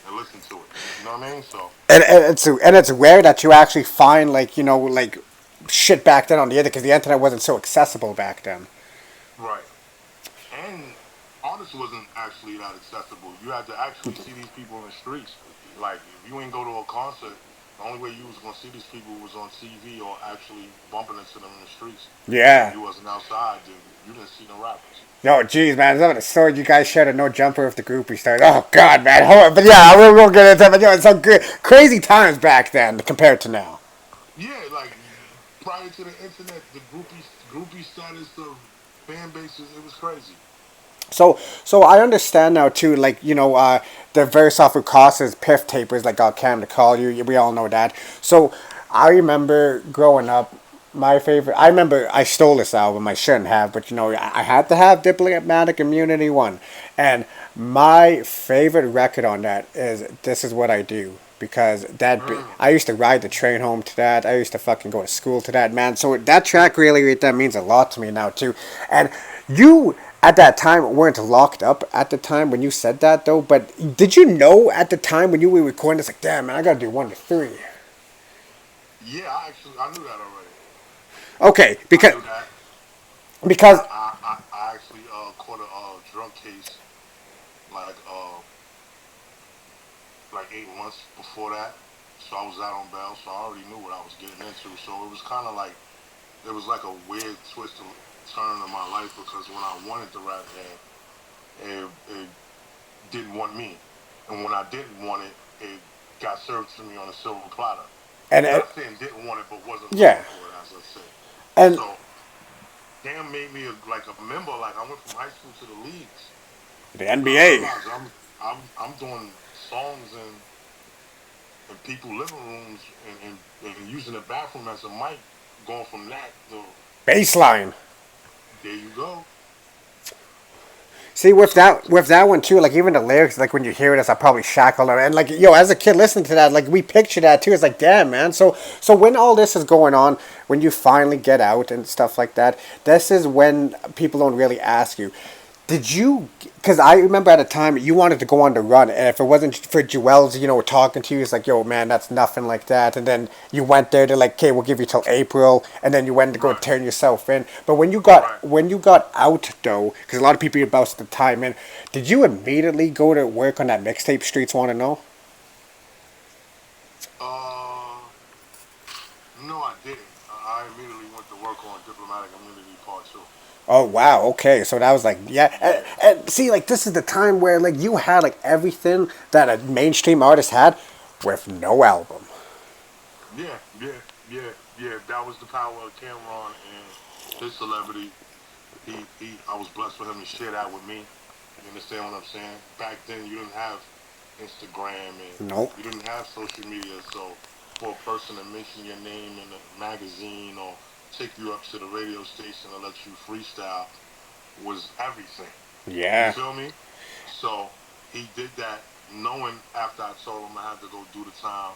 and listen to it. You know what I mean? So and it's rare that you actually find like like shit back then on the internet because the internet wasn't so accessible back then. right. And artists wasn't actually that accessible. You had to actually see these people in the streets. Like if you ain't go to a concert, the only way you was gonna see these people was on TV or actually bumping into them in the streets. And if Yeah. you wasn't outside, then you didn't see no rappers. Yo, jeez, man, some of the story you guys shared a no jumper with the groupie started. Oh God, man, hold on. But yeah, we'll get into it. But yo, it's some crazy times back then compared to now. Yeah, like prior to the internet, the groupie status of fan bases, it was crazy. So I understand now too. Like the verse off of Costa's Piff Tapers, like got Cam to call you. We all know that. So I remember growing up. My favorite. I remember I stole this album. I shouldn't have, but I had to have Diplomatic Immunity one, and my favorite record on that is "This Is What I Do" because Mm. I used to ride the train home to that. I used to fucking go to school to that, man. So that track really, right, that means a lot to me now too. And you at that time weren't locked up at the time when you said that though. But did you know at the time when you were recording, it's like, damn man, I gotta do 1 to 3. Yeah, I knew that already. Okay, I knew that. because I actually caught a drug case like 8 months before that. So I was out on bail, so I already knew what I was getting into. So it was kind of like it was like a weird twist and turn in my life because when I wanted the rap game, it didn't want me, and when I didn't want it, it got served to me on a silver platter. and Not saying didn't want it, but wasn't yeah, looking for it, as I say. and So Cam made me like a member. Like I went from high school to the leagues. the I NBA. realized I'm doing songs in people living rooms and using the bathroom as a mic. Going from that to Baseline. there you go. See, with So that one too, like even the lyrics, like when you hear it, I probably shackled them. And like as a kid listening to that, like we picture that too. It's like, damn, man. So when all this is going on, when you finally get out and stuff like that, this is when people don't really ask you. Did you? Because I remember at a time you wanted to go on the run, and if it wasn't for Joel's, talking to you, it's like, yo, man, that's nothing like that. And then you went there, they're like, okay, we'll give you till April, and then you went to go right, turn yourself in. But right. when you got out though, because a lot of people about the time in, did you immediately go to work on that mixtape? Streets want to know. Uh, no, I didn't. I immediately went to work on Diplomatic Immunity Part Two. Oh wow, okay. So that was like, yeah, Yeah, and see, like this is the time where like you had like everything that a mainstream artist had with no album. yeah. That was the power of Cameron and his celebrity. I was blessed for him to share that with me. You understand what I'm saying? Back then, you didn't have Instagram and Nope. you didn't have social media, so for a person to mention your name in a magazine or take you up to the radio station and let you freestyle was everything. You Yeah. feel me? So he did that knowing after I told him I had to go do the time,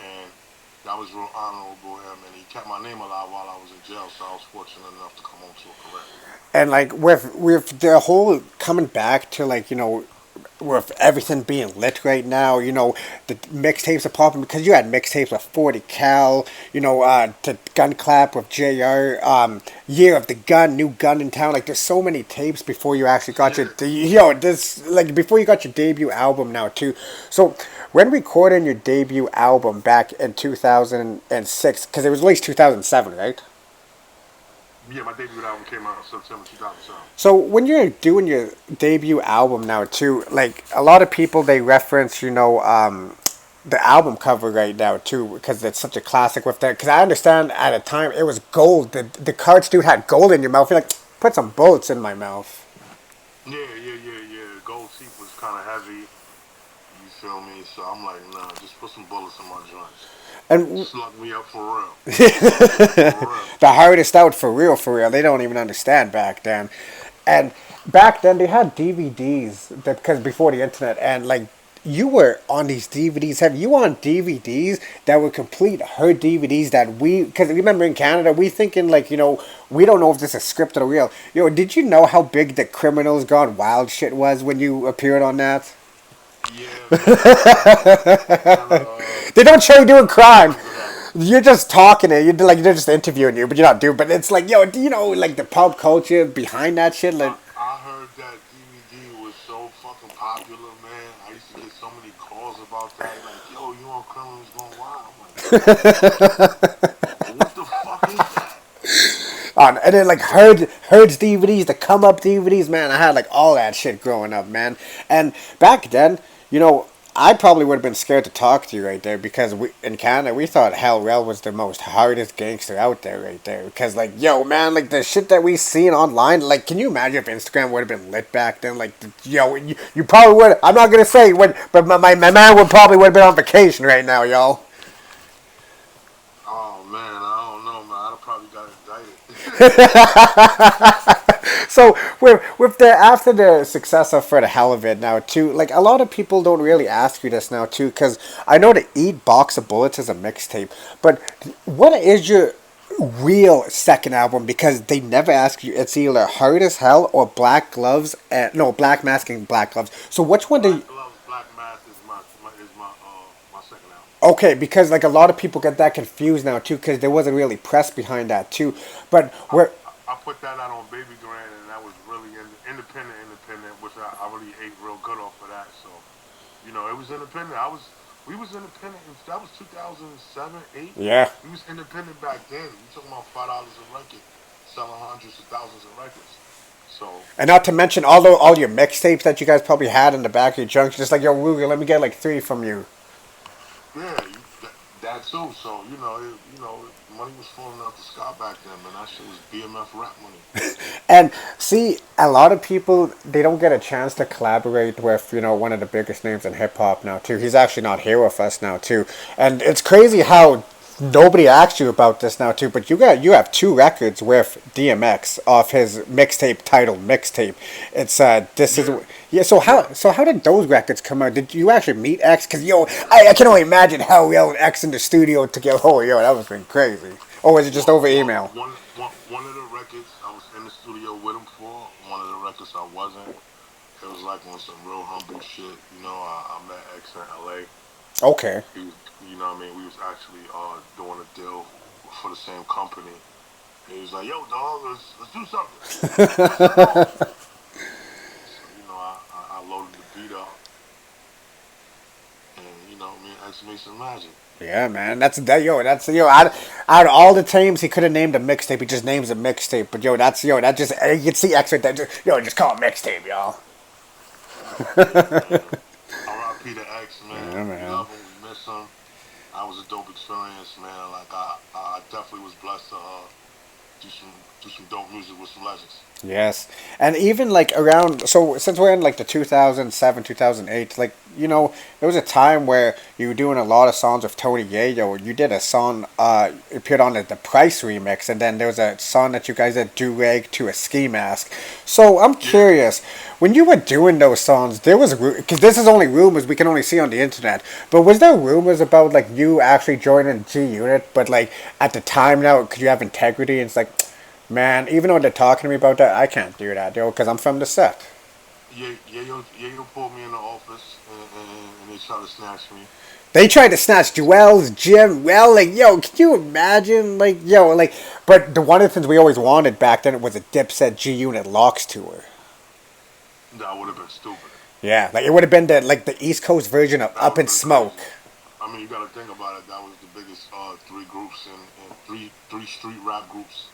and that was real honorable of him, and he kept my name alive while I was in jail, so I was fortunate enough to come home to a career. And like with the whole coming back to like with everything being lit right now, the mixtapes are popping because you had mixtapes with 40 Cal, to Gun Clap with JR, Year of the Gun, New Gun in Town. Like there's so many tapes before you actually got Yeah. this like before you got your debut album now too. So when recording your debut album back in 2006, because it was released 2007, right? Yeah, my debut album came out in September 2007. So when you're doing your debut album now too, like a lot of people they reference, the album cover right now too because it's such a classic with that. Because I understand at a time it was gold. The cards dude had gold in your mouth. You're like, put some bullets in my mouth. Yeah. Gold teeth was kind of heavy. You feel me? So I'm like, nah, just put some bullets in my joints. And Slug me up for real. For real. the hardest out for real, for real. They don't even understand back then. And back then they had DVDs because before the internet and like you were on these DVDs. Have you on DVDs that were complete her DVDs that we because remember in Canada we thinking like we don't know if this is scripted or real. Did you know how big the Criminals Gone Wild shit was when you appeared on that? Yeah, man. I kind of They don't show you doing crime. remember that. You're just talking it. You're like they're just interviewing you, but you're not doing. But it's like, do you know like the pop culture behind that shit? Like, I heard that DVD was so fucking popular, man. I used to get so many calls about that. Like, yo, you on Criminals Gone Wild? I'm like, what the fuck is that? and then like Herds DVDs, the Come Up DVDs, man. I had like all that shit growing up, man. And back then, I probably would have been scared to talk to you right there because we in Canada we thought Hell Rell was the most hardest gangster out there right there because like man like the shit that we seen online like can you imagine if Instagram would have been lit back then like you probably would I'm not gonna say when but my man would probably would have been on vacation right now y'all. Oh man, I don't know, man. I'd have probably got So with the after the success of For the Hell of It now too, like a lot of people don't really ask you this now too, because I know the Eat Box of Bullets is a mixtape, but what is your real second album? Because they never ask you. It's either Hard as Hell or Black Gloves. No, Black Mask and Black Gloves. So which one do you? Black Gloves, Black Mask is my second album. Okay, because like a lot of people get that confused now too, because there wasn't really press behind that too. But we're I put that out on Baby Grand, and that was really independent, which I really ate real good off of that. So, it was independent. We was independent. That was 2007, eight. yeah. We was independent back then. We talking about $5 a record, selling hundreds of thousands of records. So And not to mention all your mixtapes that you guys probably had in the back of your junk. Just like, yo, Ruger, let me get like three from you. yeah, that too. So money was falling out the sky back then, man. That shit was BMF rap money. And see, a lot of people they don't get a chance to collaborate with one of the biggest names in hip hop now too. He's actually not here with us now too, and it's crazy how nobody asked you about this now too. But you have two records with DMX off his mixtape titled Mixtape. It's this is Yeah, yeah. So how did those records come out? Did you actually meet X? Cause I can only imagine how X in the studio together. Oh that was been crazy. Or was it just One, over one, email? one of the records I was in the studio with him for. One of the records I wasn't. It was like on some real humble shit. I met X in LA. Okay. He was, what I mean? We was actually doing a deal for the same company. And he was like, "Yo, dog, let's do something. Let's set it off." So I loaded the beat up, and me and X made some magic. Yeah, man. That's that. Yo, that's out of all the names he could have named a mixtape, he just names a mixtape. But that just you can see X right there. Just call it mixtape, y'all. Man. R.I.P. to X, man. Yeah, We man. love him. We miss him. That was a dope experience, man. Like I definitely was blessed to do some do some dope music with some legends. Yes, and even like around so since we're in like the 2007 2008, like there was a time where you were doing a lot of songs with Tony Yayo. You did a song appeared on the Price remix, and then there was a song that you guys did do rag to a ski mask. So I'm Yeah. curious, when you were doing those songs, there was because this is only rumors we can only see on the internet. But was there rumors about like you actually joining G Unit? But like at the time now, could you have integrity? And it's like, man, even though they're talking to me about that, I can't do that, because I'm from the set. Yayo pulled me in the office and they tried to snatch me. They tried to snatch Joel's gym. Well, like, yo, can you imagine? Like, yo, like, but one of the things we always wanted back then was a Dipset G Unit Locks tour. That would have been stupid. Yeah, like it would have been the East Coast version of That Up would in have been Smoke. crazy. I mean, you got to think about it. That was the biggest three groups and three street rap groups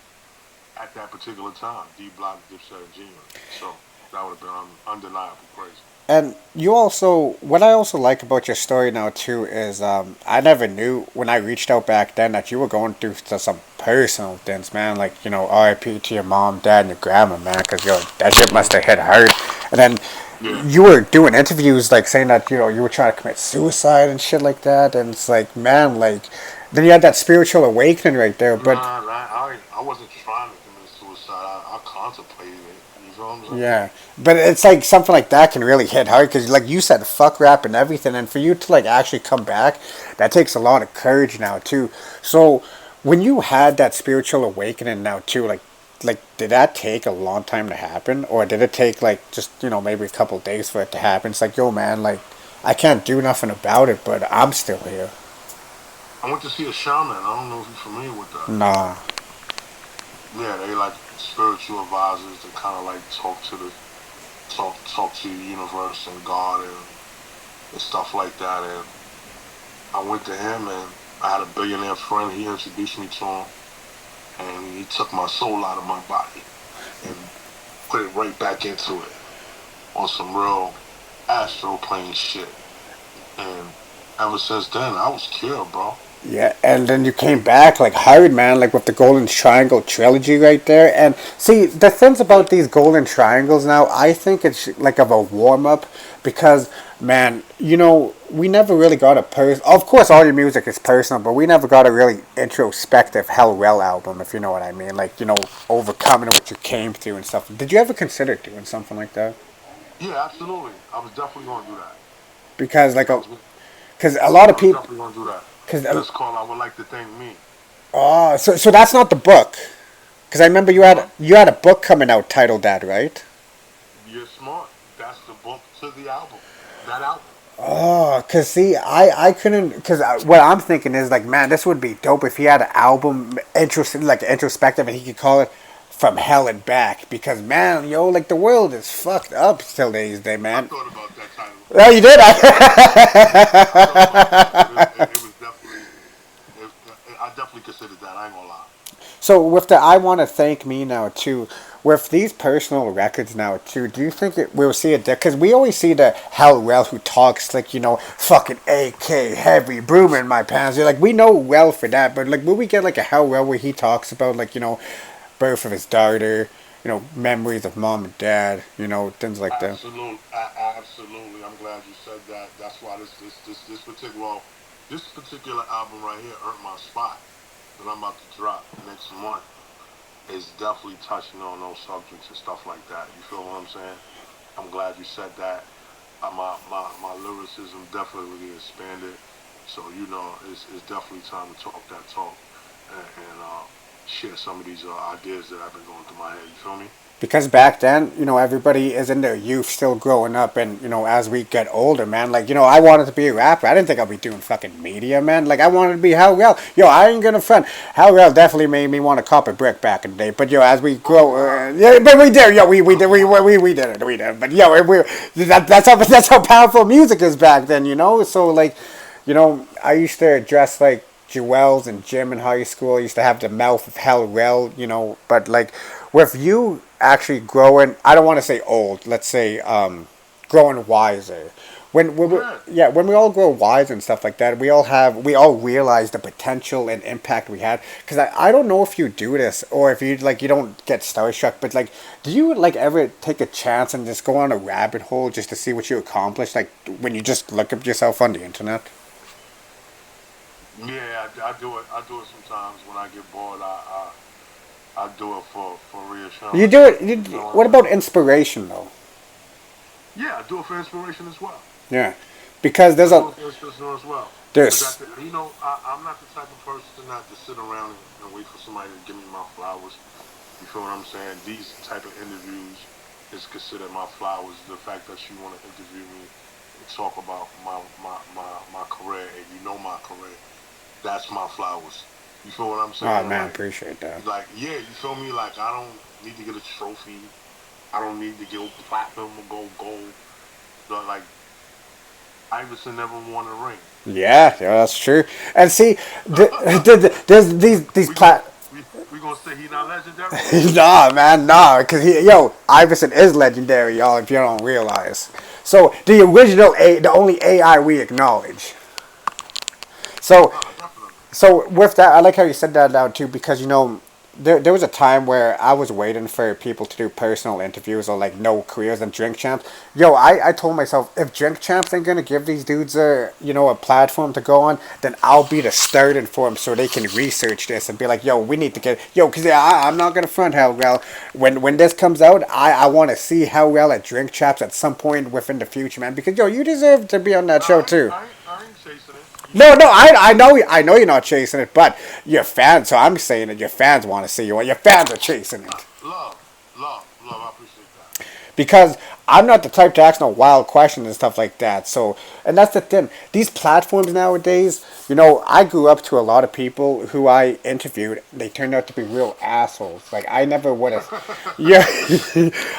at that particular time. D Block, Dipset, and Junior. So that would have been undeniable crazy. And what I also like about your story now too is I never knew when I reached out back then that you were going through some personal things, man. Like R.I.P. to your mom, dad, and your grandma, man, because that shit must have hit hard. And then Yeah. you were doing interviews like saying that you were trying to commit suicide and shit like that, and it's like, man, like then you had that spiritual awakening right there. But Nah, I wasn't trying to commit suicide. I contemplated it. You feel what I'm saying? yeah, but it's like something like that can really hit hard because, like you said, fuck rap and everything, and for you to like actually come back, that takes a lot of courage now too. So, when you had that spiritual awakening now too, like did that take a long time to happen, or did it take like just maybe a couple days for it to happen? It's like, yo, man, like I can't do nothing about it, but I'm still here. I went to see a shaman. I don't know if you're familiar with that. Nah. Yeah, they like spiritual advisors that kind of like talk to the universe and God and stuff like that. And I went to him, and I had a billionaire friend. He introduced me to him, and he took my soul out of my body and put it right back into it on some real astral plane shit. And ever since then, I was cured, bro. Yeah, and then you came back like hard, man, like with the Golden Triangle trilogy right there. And see, the things about these Golden Triangles now, I think it's like of a warm up because, man, we never really got a Of course, all your music is personal, but we never got a really introspective Hell Rell album, if you know what I mean. Like, overcoming what you came through and stuff. Did you ever consider doing something like that? Yeah, absolutely. I was definitely going to do that. Because like, I was, because a lot I of was people, definitely going to do that. because It's called "I Would Like to Thank Me." so that's not the book. Because I remember No, you had a book coming out titled that, right? you're smart. That's the book to the album. That album. Oh, cause see, I couldn't, cause what I'm thinking is like, man, this would be dope if he had an album interested, like introspective, and he could call it "From Hell and Back." Because man, like the world is fucked up still these days, I man. thought about that title. Oh, you did? I thought about that, but it was definitely. I definitely considered that. I ain't gonna lie. So with the "I Want to Thank Me" now too, with these personal records now too, do you think we'll see it there? Because we always see the Hell Rell who talks like fucking AK heavy broom in my pants. You're like we know well for that, but like will we get like a Hell Rell where he talks about like birth of his daughter, memories of mom and dad, things like that. Absolutely, absolutely. I'm glad you said that. That's why this particular album right here earned my spot that I'm about to drop next month. Is definitely touching on those subjects and stuff like that. You feel what I'm saying? I'm glad you said that. My lyricism definitely expanded. So it's definitely time to talk that talk and share some of these ideas that I've been going through my head. You feel me? Because back then, everybody is in their youth still growing up, and as we get older, man, like I wanted to be a rapper. I didn't think I'd be doing fucking media, man. Like I wanted to be Hell Rell. I ain't gonna front. Hell Rell definitely made me want to cop a brick back in the day. But as we Oh grow, God. yeah, but we did, we did, we did it, we did it. But that's how powerful music is back then, So like, I used to dress like Jewels and Jim in high school. I used to have the mouth of Hell Rell, But like, with you actually growing, I don't want to say old. Let's say growing wiser. Yeah. When we all grow wise and stuff like that, we all realize the potential and impact we had. Because I don't know if you do this or if you don't get starstruck, but like, do you like ever take a chance and just go on a rabbit hole just to see what you accomplished? Like when you just look up yourself on the internet. Yeah, I do it. I do it sometimes when I get bored. I do it for You reassurance. do it. You know what I'm What saying? about inspiration though? Yeah, I do it for inspiration as well. Yeah, because I do it for inspiration as well. Cause there's I'm not the type of person not to sit around and wait for somebody to give me my flowers. You feel what I'm saying? These type of interviews is considered my flowers. The fact that you want to interview me and talk about my career and you know my career, that's my flowers. You feel what I'm oh saying? man, appreciate that. Yeah, you feel me? Like I don't need to get a trophy. I don't need to go platinum or go gold. But like Iverson never won a ring. Yeah, that's true. And see, there's these we gonna plat. we gonna say he not legendary? Nah, man, nah, because Iverson is legendary, y'all. If you don't realize, so the original the only AI we acknowledge. So Definitely. So with that, I like how you said that now too, because there was a time where I was waiting for people to do personal interviews or like no careers and Drink Champs. I told myself if Drink Champs ain't gonna give these dudes a platform to go on, then I'll be the starting for them so they can research this and be like, we need to get because I'm not gonna front Hell Rell. When this comes out, I want to see Hell Rell at Drink Champs at some point within the future, man. Because you deserve to be on that show too. I ain't chasing it. No, no, I know you're not chasing it, but your fans. So I'm saying that your fans want to see you. Your fans are chasing it Love, love. I appreciate that. because I'm not the type to ask no wild questions and stuff like that. So, and that's the thing. These platforms nowadays, I grew up to a lot of people who I interviewed. They turned out to be real assholes. Like I never would have. Yeah,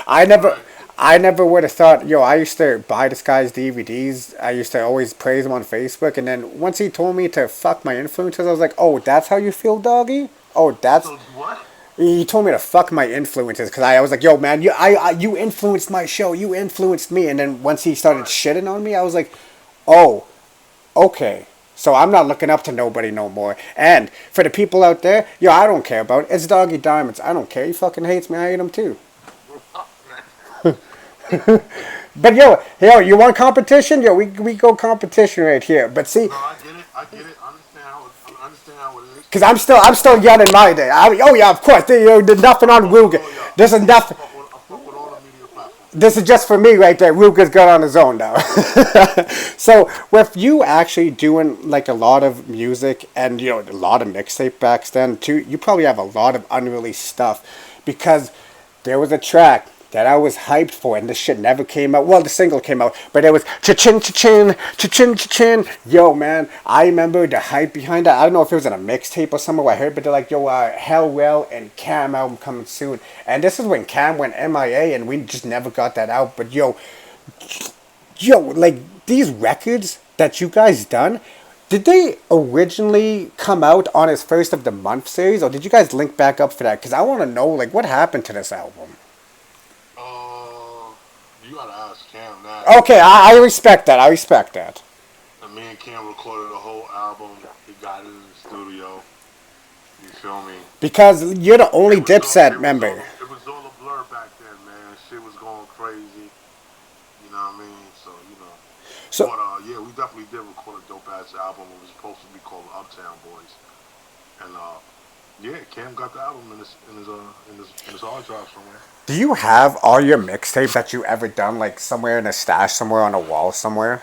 I never. Right. I never would have thought, I used to buy this guy's DVDs. I used to always praise him on Facebook. And then once he told me to fuck my influencers, I was like, oh, that's how you feel, doggy? Oh, that's. So what? He told me to fuck my influencers because I was like, yo, man, you influenced my show. You influenced me. And then once he started Right. shitting on me, I was like, oh, okay. So I'm not looking up to nobody no more. And for the people out there, yo, I don't care about it. It's Doggy Diamonds. I don't care. He fucking hates me. I hate him too. But yo, you want competition? Yo, we go competition right here. But see, No, I get it. I get it. I understand how it is. because I'm still young in my day. Oh yeah, of course. There's nothing on RUGA. Oh yeah. This is nothing. I fuck with all the media platforms. This is just for me right there. Ruga's good on his own now. So with you actually doing like a lot of music and a lot of mixtape back then too, you probably have a lot of unreleased stuff because there was a track that I was hyped for, and this shit never came out. Well, the single came out, but it was cha-chin, cha-chin, cha-chin, cha-chin. Yo, man, I remember the hype behind that. I don't know if it was in a mixtape or somewhere I heard, but they're like, yo, Rell and Cam album coming soon. And this is when Cam went MIA, and we just never got that out. But like these records that you guys done, did they originally come out on his first of the month series, or did you guys link back up for that? Because I want to know, like, what happened to this album. Uh, you gotta ask Cam that. Okay, I respect that. I respect that. And me and Cam recorded a whole album. He got it in the studio. You feel me? Because you're the only It was all, Dipset member. it was all a blur back then, man. Shit was going crazy. You know what I mean? So So, but yeah, we definitely did record a dope ass album. It was supposed to be called Uptown Boys, and yeah, Cam got the album in his hard drive somewhere. do you have all your mixtapes that you ever done, like, somewhere in a stash, somewhere on a wall, somewhere?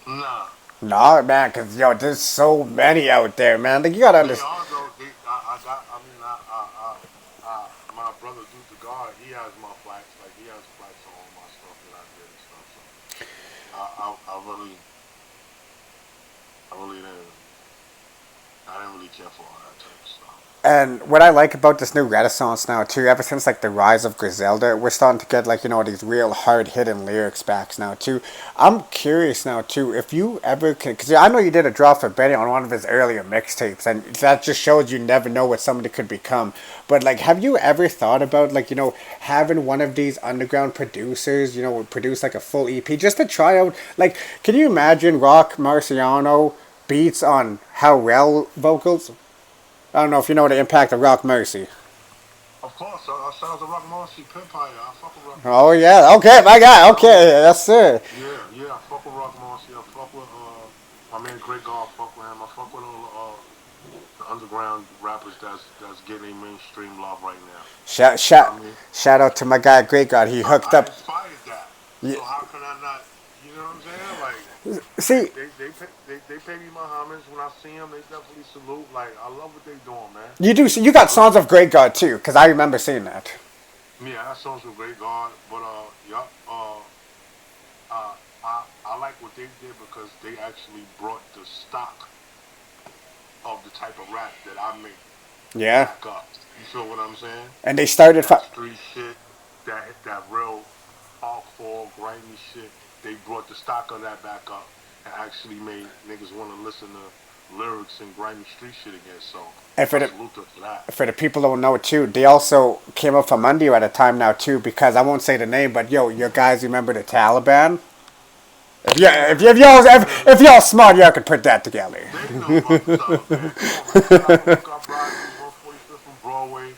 Nah, No, man, because, there's so many out there, man. Like, you gotta they understand. are though. I got. I mean, my brother Duke the God, he has my flags. Like he has flags on all my stuff that I did and stuff. So I really didn't. I didn't really care for all that type of stuff. And what I like about this new renaissance now too, ever since like the rise of Griselda, we're starting to get like these real hard hitting lyrics back now too. I'm curious now too if you ever can, because I know you did a drop for Benny on one of his earlier mixtapes, and that just shows you never know what somebody could become. But like, have you ever thought about like having one of these underground producers, produce like a full EP just to try out? Like, can you imagine Rock Marciano beats on how Rell vocals? I don't know if you know the impact of Rock Mercy. Of course, shout out to Rock Marcy Pempire. I fuck with Rock Oh Marcy. yeah, okay, my You guy. feel Okay, me? yes sir. Yeah, yeah. I fuck with Rock Marcy. I fuck with my man Great God. I fuck with him. I fuck with all the underground rappers that's getting a mainstream love right now. Shout You know shout what I mean? shout out to my guy Great God. He hooked I up. inspired that. Yeah, So how can I not? You know what I'm saying? Like see, they pay me my homage when I see them. They definitely salute. Like I love what they doing, man. you do. You got songs of Great God too, because I remember seeing that. Yeah, that songs with Great God, but yup, I like what they did because they actually brought the stock of the type of rap that I make Yeah, back up. You feel what I'm saying? and they started. That street shit, that real hardcore grimy shit. They brought the stock of that back up and actually made niggas want to listen to lyrics and grimy street shit again. So And I salute them for that. for the people that will know too, they also came up from under you at a time now too, because I won't say the name, but your guys remember the Taliban? Yeah, If y'all smart, y'all could put that together. they know about the Taliban. Come on, man. Shout out to Luke Uprising, 145th from Broadway.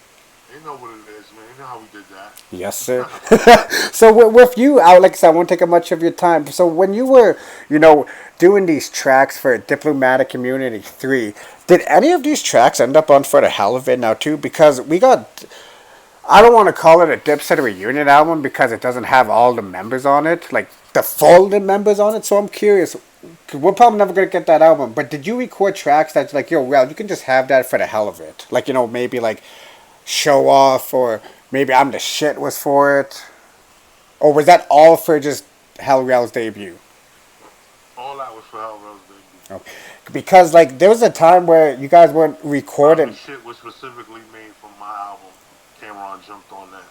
They know what it is, man. They know how we did that. Yes, sir. So with you out, like I said, I won't take up much of your time. So when you were, doing these tracks for Diplomatic Community 3, did any of these tracks end up on For the Hell of It now too? Because we got, I don't want to call it a Dipset reunion album because it doesn't have all the members on it, like the full members on it. So I'm curious. 'Cause we're probably never gonna get that album. But did you record tracks that's like, yo, well, you can just have that for the hell of it? Like, maybe like Show Off, or maybe I'm the Shit was for it, or was that all for just Hell Rell's debut? All that was for Hell Rose, baby. Oh. Because like there was a time where you guys weren't I'm the recording. shit was specifically made for my album. Cameron jumped on that.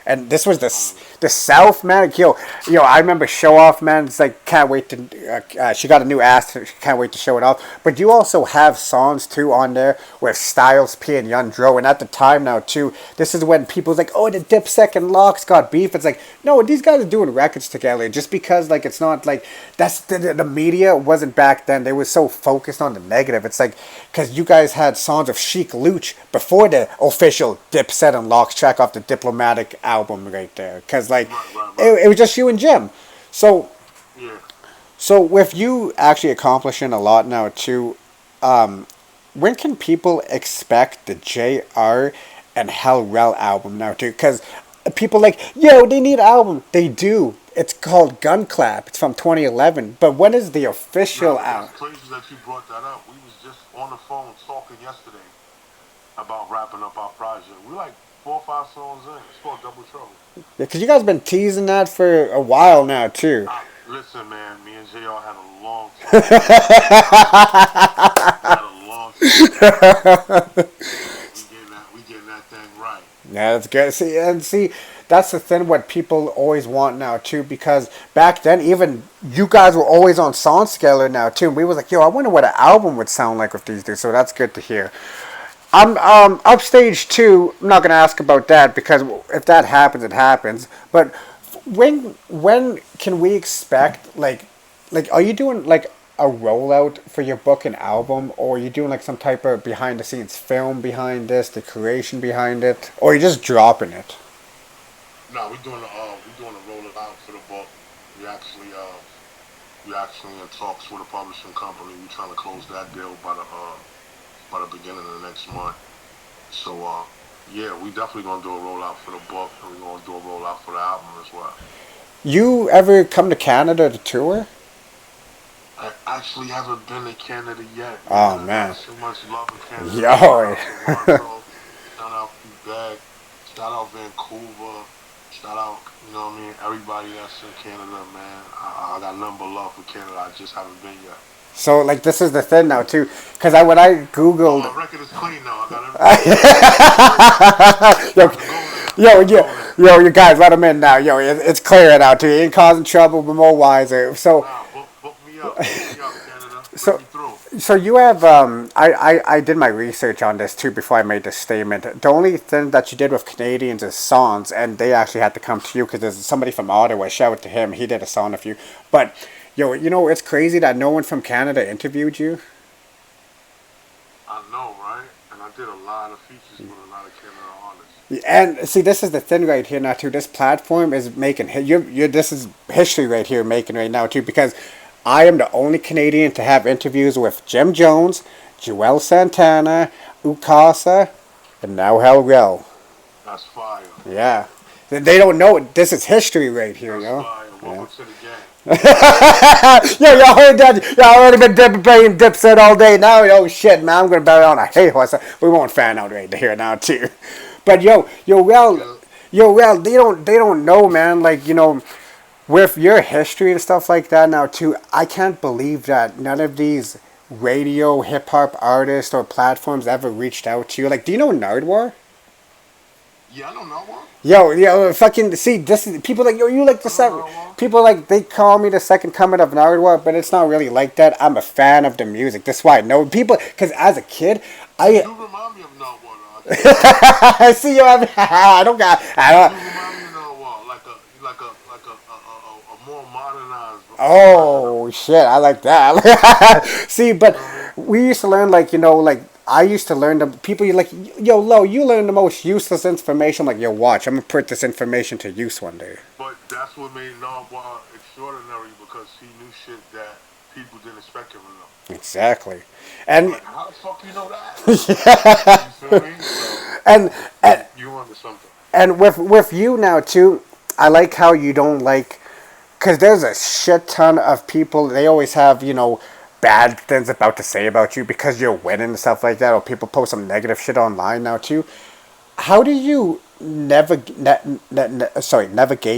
And this was the South, man. I remember Show Off, man. It's like can't wait to. She got a new ass. She can't wait to show it off. But you also have songs too on there with Styles P and Young Dro. And at the time now too, this is when people's like, oh, the Dipset and Locks got beef. It's like, no, these guys are doing records together. Just because like it's not like that's the media wasn't back then. They were so focused on the negative. It's like because you guys had songs of Chic Luch before the official Dipset and Locks track off the Diplomatic album right there. Because like it was just you and Jim. So Yeah. so with you actually accomplishing a lot now too, when can people expect the JR and Hell Rell album now too? Because people like, yo, they need an album. They do. It's called Gun Clap. It's from 2011. But when is the official No, album? it's crazy that you brought that up. We was just on the phone talking yesterday about wrapping up our project. We're like 4 or 5 songs in. It's called Double Trouble. Yeah, because you guys been teasing that for a while now too. Listen, man, me and JR had a long talk. Had a long talk. We getting that thing right. Yeah, that's good. See, that's the thing. What people always want now too, because back then, even you guys were always on Soundscaler now too. And we was like, yo, I wonder what an album would sound like with these dudes. So that's good to hear. I'm upstage too. I'm not gonna ask about that because if that happens, it happens. But when can we expect like are you doing like a rollout for your book and album, or are you doing like some type of behind the scenes film behind this, the creation behind it, or are you just dropping it? No, we doing a roll it out for the book. We actually in talks with a publishing company. We trying to close that deal by the beginning of the next month. So yeah, we definitely gonna do a rollout for the book, and we're gonna do a rollout for the album as well. You ever come to Canada to tour? I actually haven't been to Canada yet. Oh Man. I man, got so much love in Canada. yo. Shout out Quebec, shout out Vancouver, shout out, you know what I mean, everybody that's in Canada, man. I got nothing but love for Canada. I just haven't been yet. So like this is the thing now too, because when I Oh, googled, my record is clean now. I got everything. you guys let him in now. Yo, it's clear now too. He ain't causing trouble, but more wiser. So Nah, book me up. Book me up, Canada. So- Bring me through. So you have I did my research on this too before I made this statement. The only thing that you did with Canadians is songs, and they actually had to come to you because there's somebody from Ottawa. Shout out to him. He did a song of you. But yo, it's crazy that no one from Canada interviewed you. I know, right? And I did a lot of features with a lot of Canada artists. And see, this is the thing right here now too. This platform is making you. This is history right here making right now too because I am the only Canadian to have interviews with Jim Jones, Joel Santana, Ukasa, and now Hell Rell. That's fire. Yeah. They don't know it. This is history right here, That's yo. fire. Welcome to the game. Yo, y'all heard that? Y'all already been playing Dipset all day. Now, oh shit, man, I'm gonna bury on a hay horse. We won't fan out right here now too. But Rell, they don't know, man. Like with your history and stuff like that now too, I can't believe that none of these radio hip hop artists or platforms ever reached out to you. Like, do you know Nardwar? Yeah, I don't know one. Yo, fucking see this is people like yo. You like the second people like they call me the second coming of Nardwar, but it's not really like that. I'm a fan of the music. That's why I know people. Because as a kid, You remind me of No One. I see you. I don't got. I You don't. remind me of No One, like a more modernized. Oh shit! I like that. See, but we used to learn like I used to learn the people you like. Yo, Lo, you learn the most useless information. I'm like, yo, watch. I'm gonna put this information to use one day. But that's what made No One extraordinary because he knew shit that people didn't expect him to know. Exactly, and Like, how the fuck you know that? You feel me? So, and you onto something. and with you now too. I like how you don't like because there's a shit ton of people. They always have bad things about to say about you because you're winning and stuff like that, or people post some negative shit online now too. How do you navigate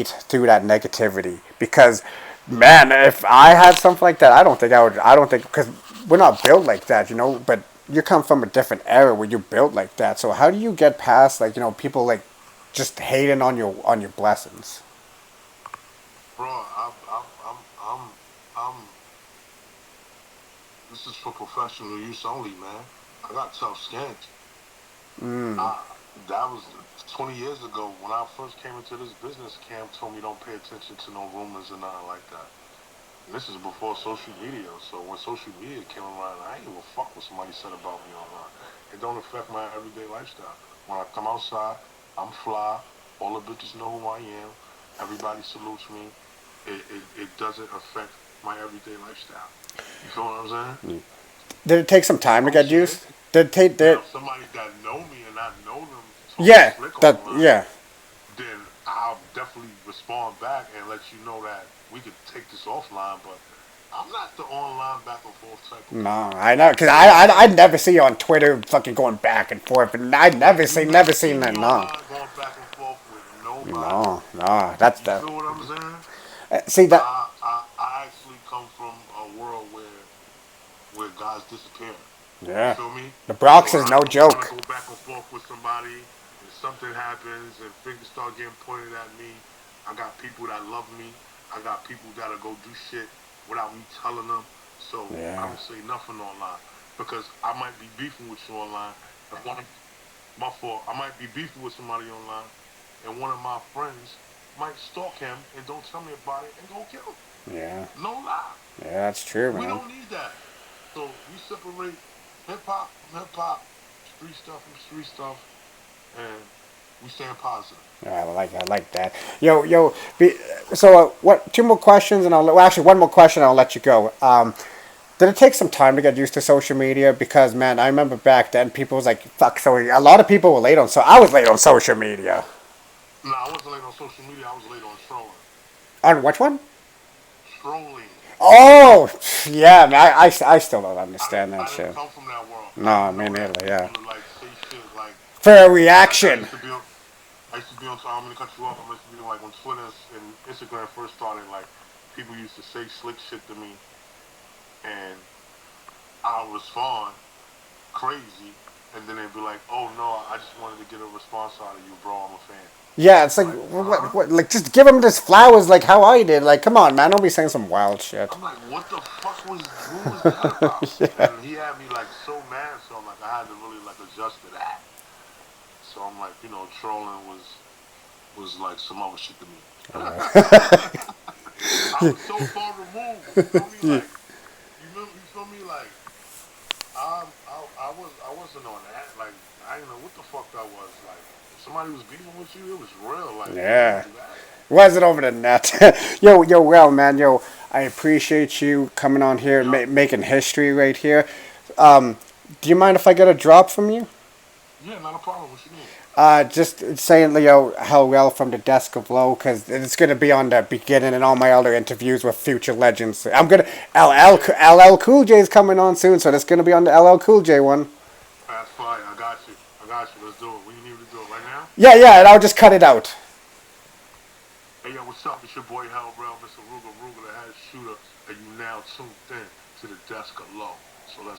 through that negativity? Because man, if I had something like that, I don't think I would. I don't think because we're not built like that, But you come from a different era where you're built like that. So how do you get past people like just hating on your blessings. Bro, I'm. This is for professional use only, man. I got tough skin. Mm. I, that was 20 years ago when I first came into this business. Cam told me don't pay attention to no rumors or nothing like that. And this is before social media. So when social media came around, I ain't give a fuck what somebody said about me online. It don't affect my everyday lifestyle. When I come outside, I'm fly. All the bitches know who I am. Everybody salutes me. It doesn't affect my everyday lifestyle. You feel what I'm saying? Did it take some time to I'm get saying. used? Did it take Now, that? if somebody that know me and I know them talking Yeah, slick that online, yeah. then I'll definitely respond back and let you know that we could take this offline. But I'm not the online back and forth type of guy. No, I know, cause You know what I'm I saying? never see you on Twitter fucking going back and forth, and I You never never see seen me that. No, online going back and forth with nobody. no, that's You the feel what I'm saying? see that. I actually come from a world where guys disappear. You Yeah, feel me? the So Bronx is no I'm trying to joke. go back and forth with somebody, and something happens, and fingers start getting pointed at me. I got people that love me. I got people that'll go do shit without me telling them. So I Yeah, don't say nothing online because I might be beefing with you online. And my fault. I might be beefing with somebody online, and one of my friends might stalk him and don't tell me about it and go kill him. yeah, No lie. yeah. That's true, We man. don't need that. So we separate hip hop from hip hop, street stuff from street stuff, and we staying positive. I like that. Yo. So what? Two more questions, and well, actually, one more question. I'll let you go. Did it take some time to get used to social media? Because man, I remember back then people was like, "Fuck." So a lot of people were late on. So I was late on social media. No, I wasn't late on social media. I was late on trolling. On which one? Trolling. Oh, yeah, man. I still don't understand that I didn't shit. come from that world. I No, didn't me know that neither. Yeah. people would like say shit For a like reaction. I used to be on. I'm gonna cut you off. I used to be on like when Twitter and Instagram first started. Like people used to say slick shit to me, and I would respond crazy, and then they'd be like, "Oh no, I just wanted to get a response out of you, bro. I'm a fan." Yeah, it's I'm like like, huh? like just give him this flowers like how I did. Like, come on, man, don't be saying some wild shit. I'm like, what the fuck what was that about? Yeah. And he had me like so mad, so I'm like, I had to really like adjust to that. So I'm like, trolling was like some other shit to me. I was so far removed. You feel me? Yeah. Like you feel me? Like I wasn't on that. Like I didn't know what the fuck that was. Like if somebody was beefing with you, it was real. Like you didn't Yeah. do that. Was it over the net? Well, man, I appreciate you coming on here and Yup. making history right here. Um, do you mind if I get a drop from you? Yeah, not a problem. What you need? Just saying, how well from the desk of low, because it's gonna be on the beginning and all my other interviews with future legends. I'm gonna Yeah, LL Cool J is coming on soon, so that's gonna be on the LL Cool J one. that's fine. I got you. I got you. Let's do it. We need to do it right now. Yeah, and I'll just cut it out. Hey yo, what's up? It's your boy Rell, Mr. RUGA, the head shooter, and you now tuned in to the desk of low.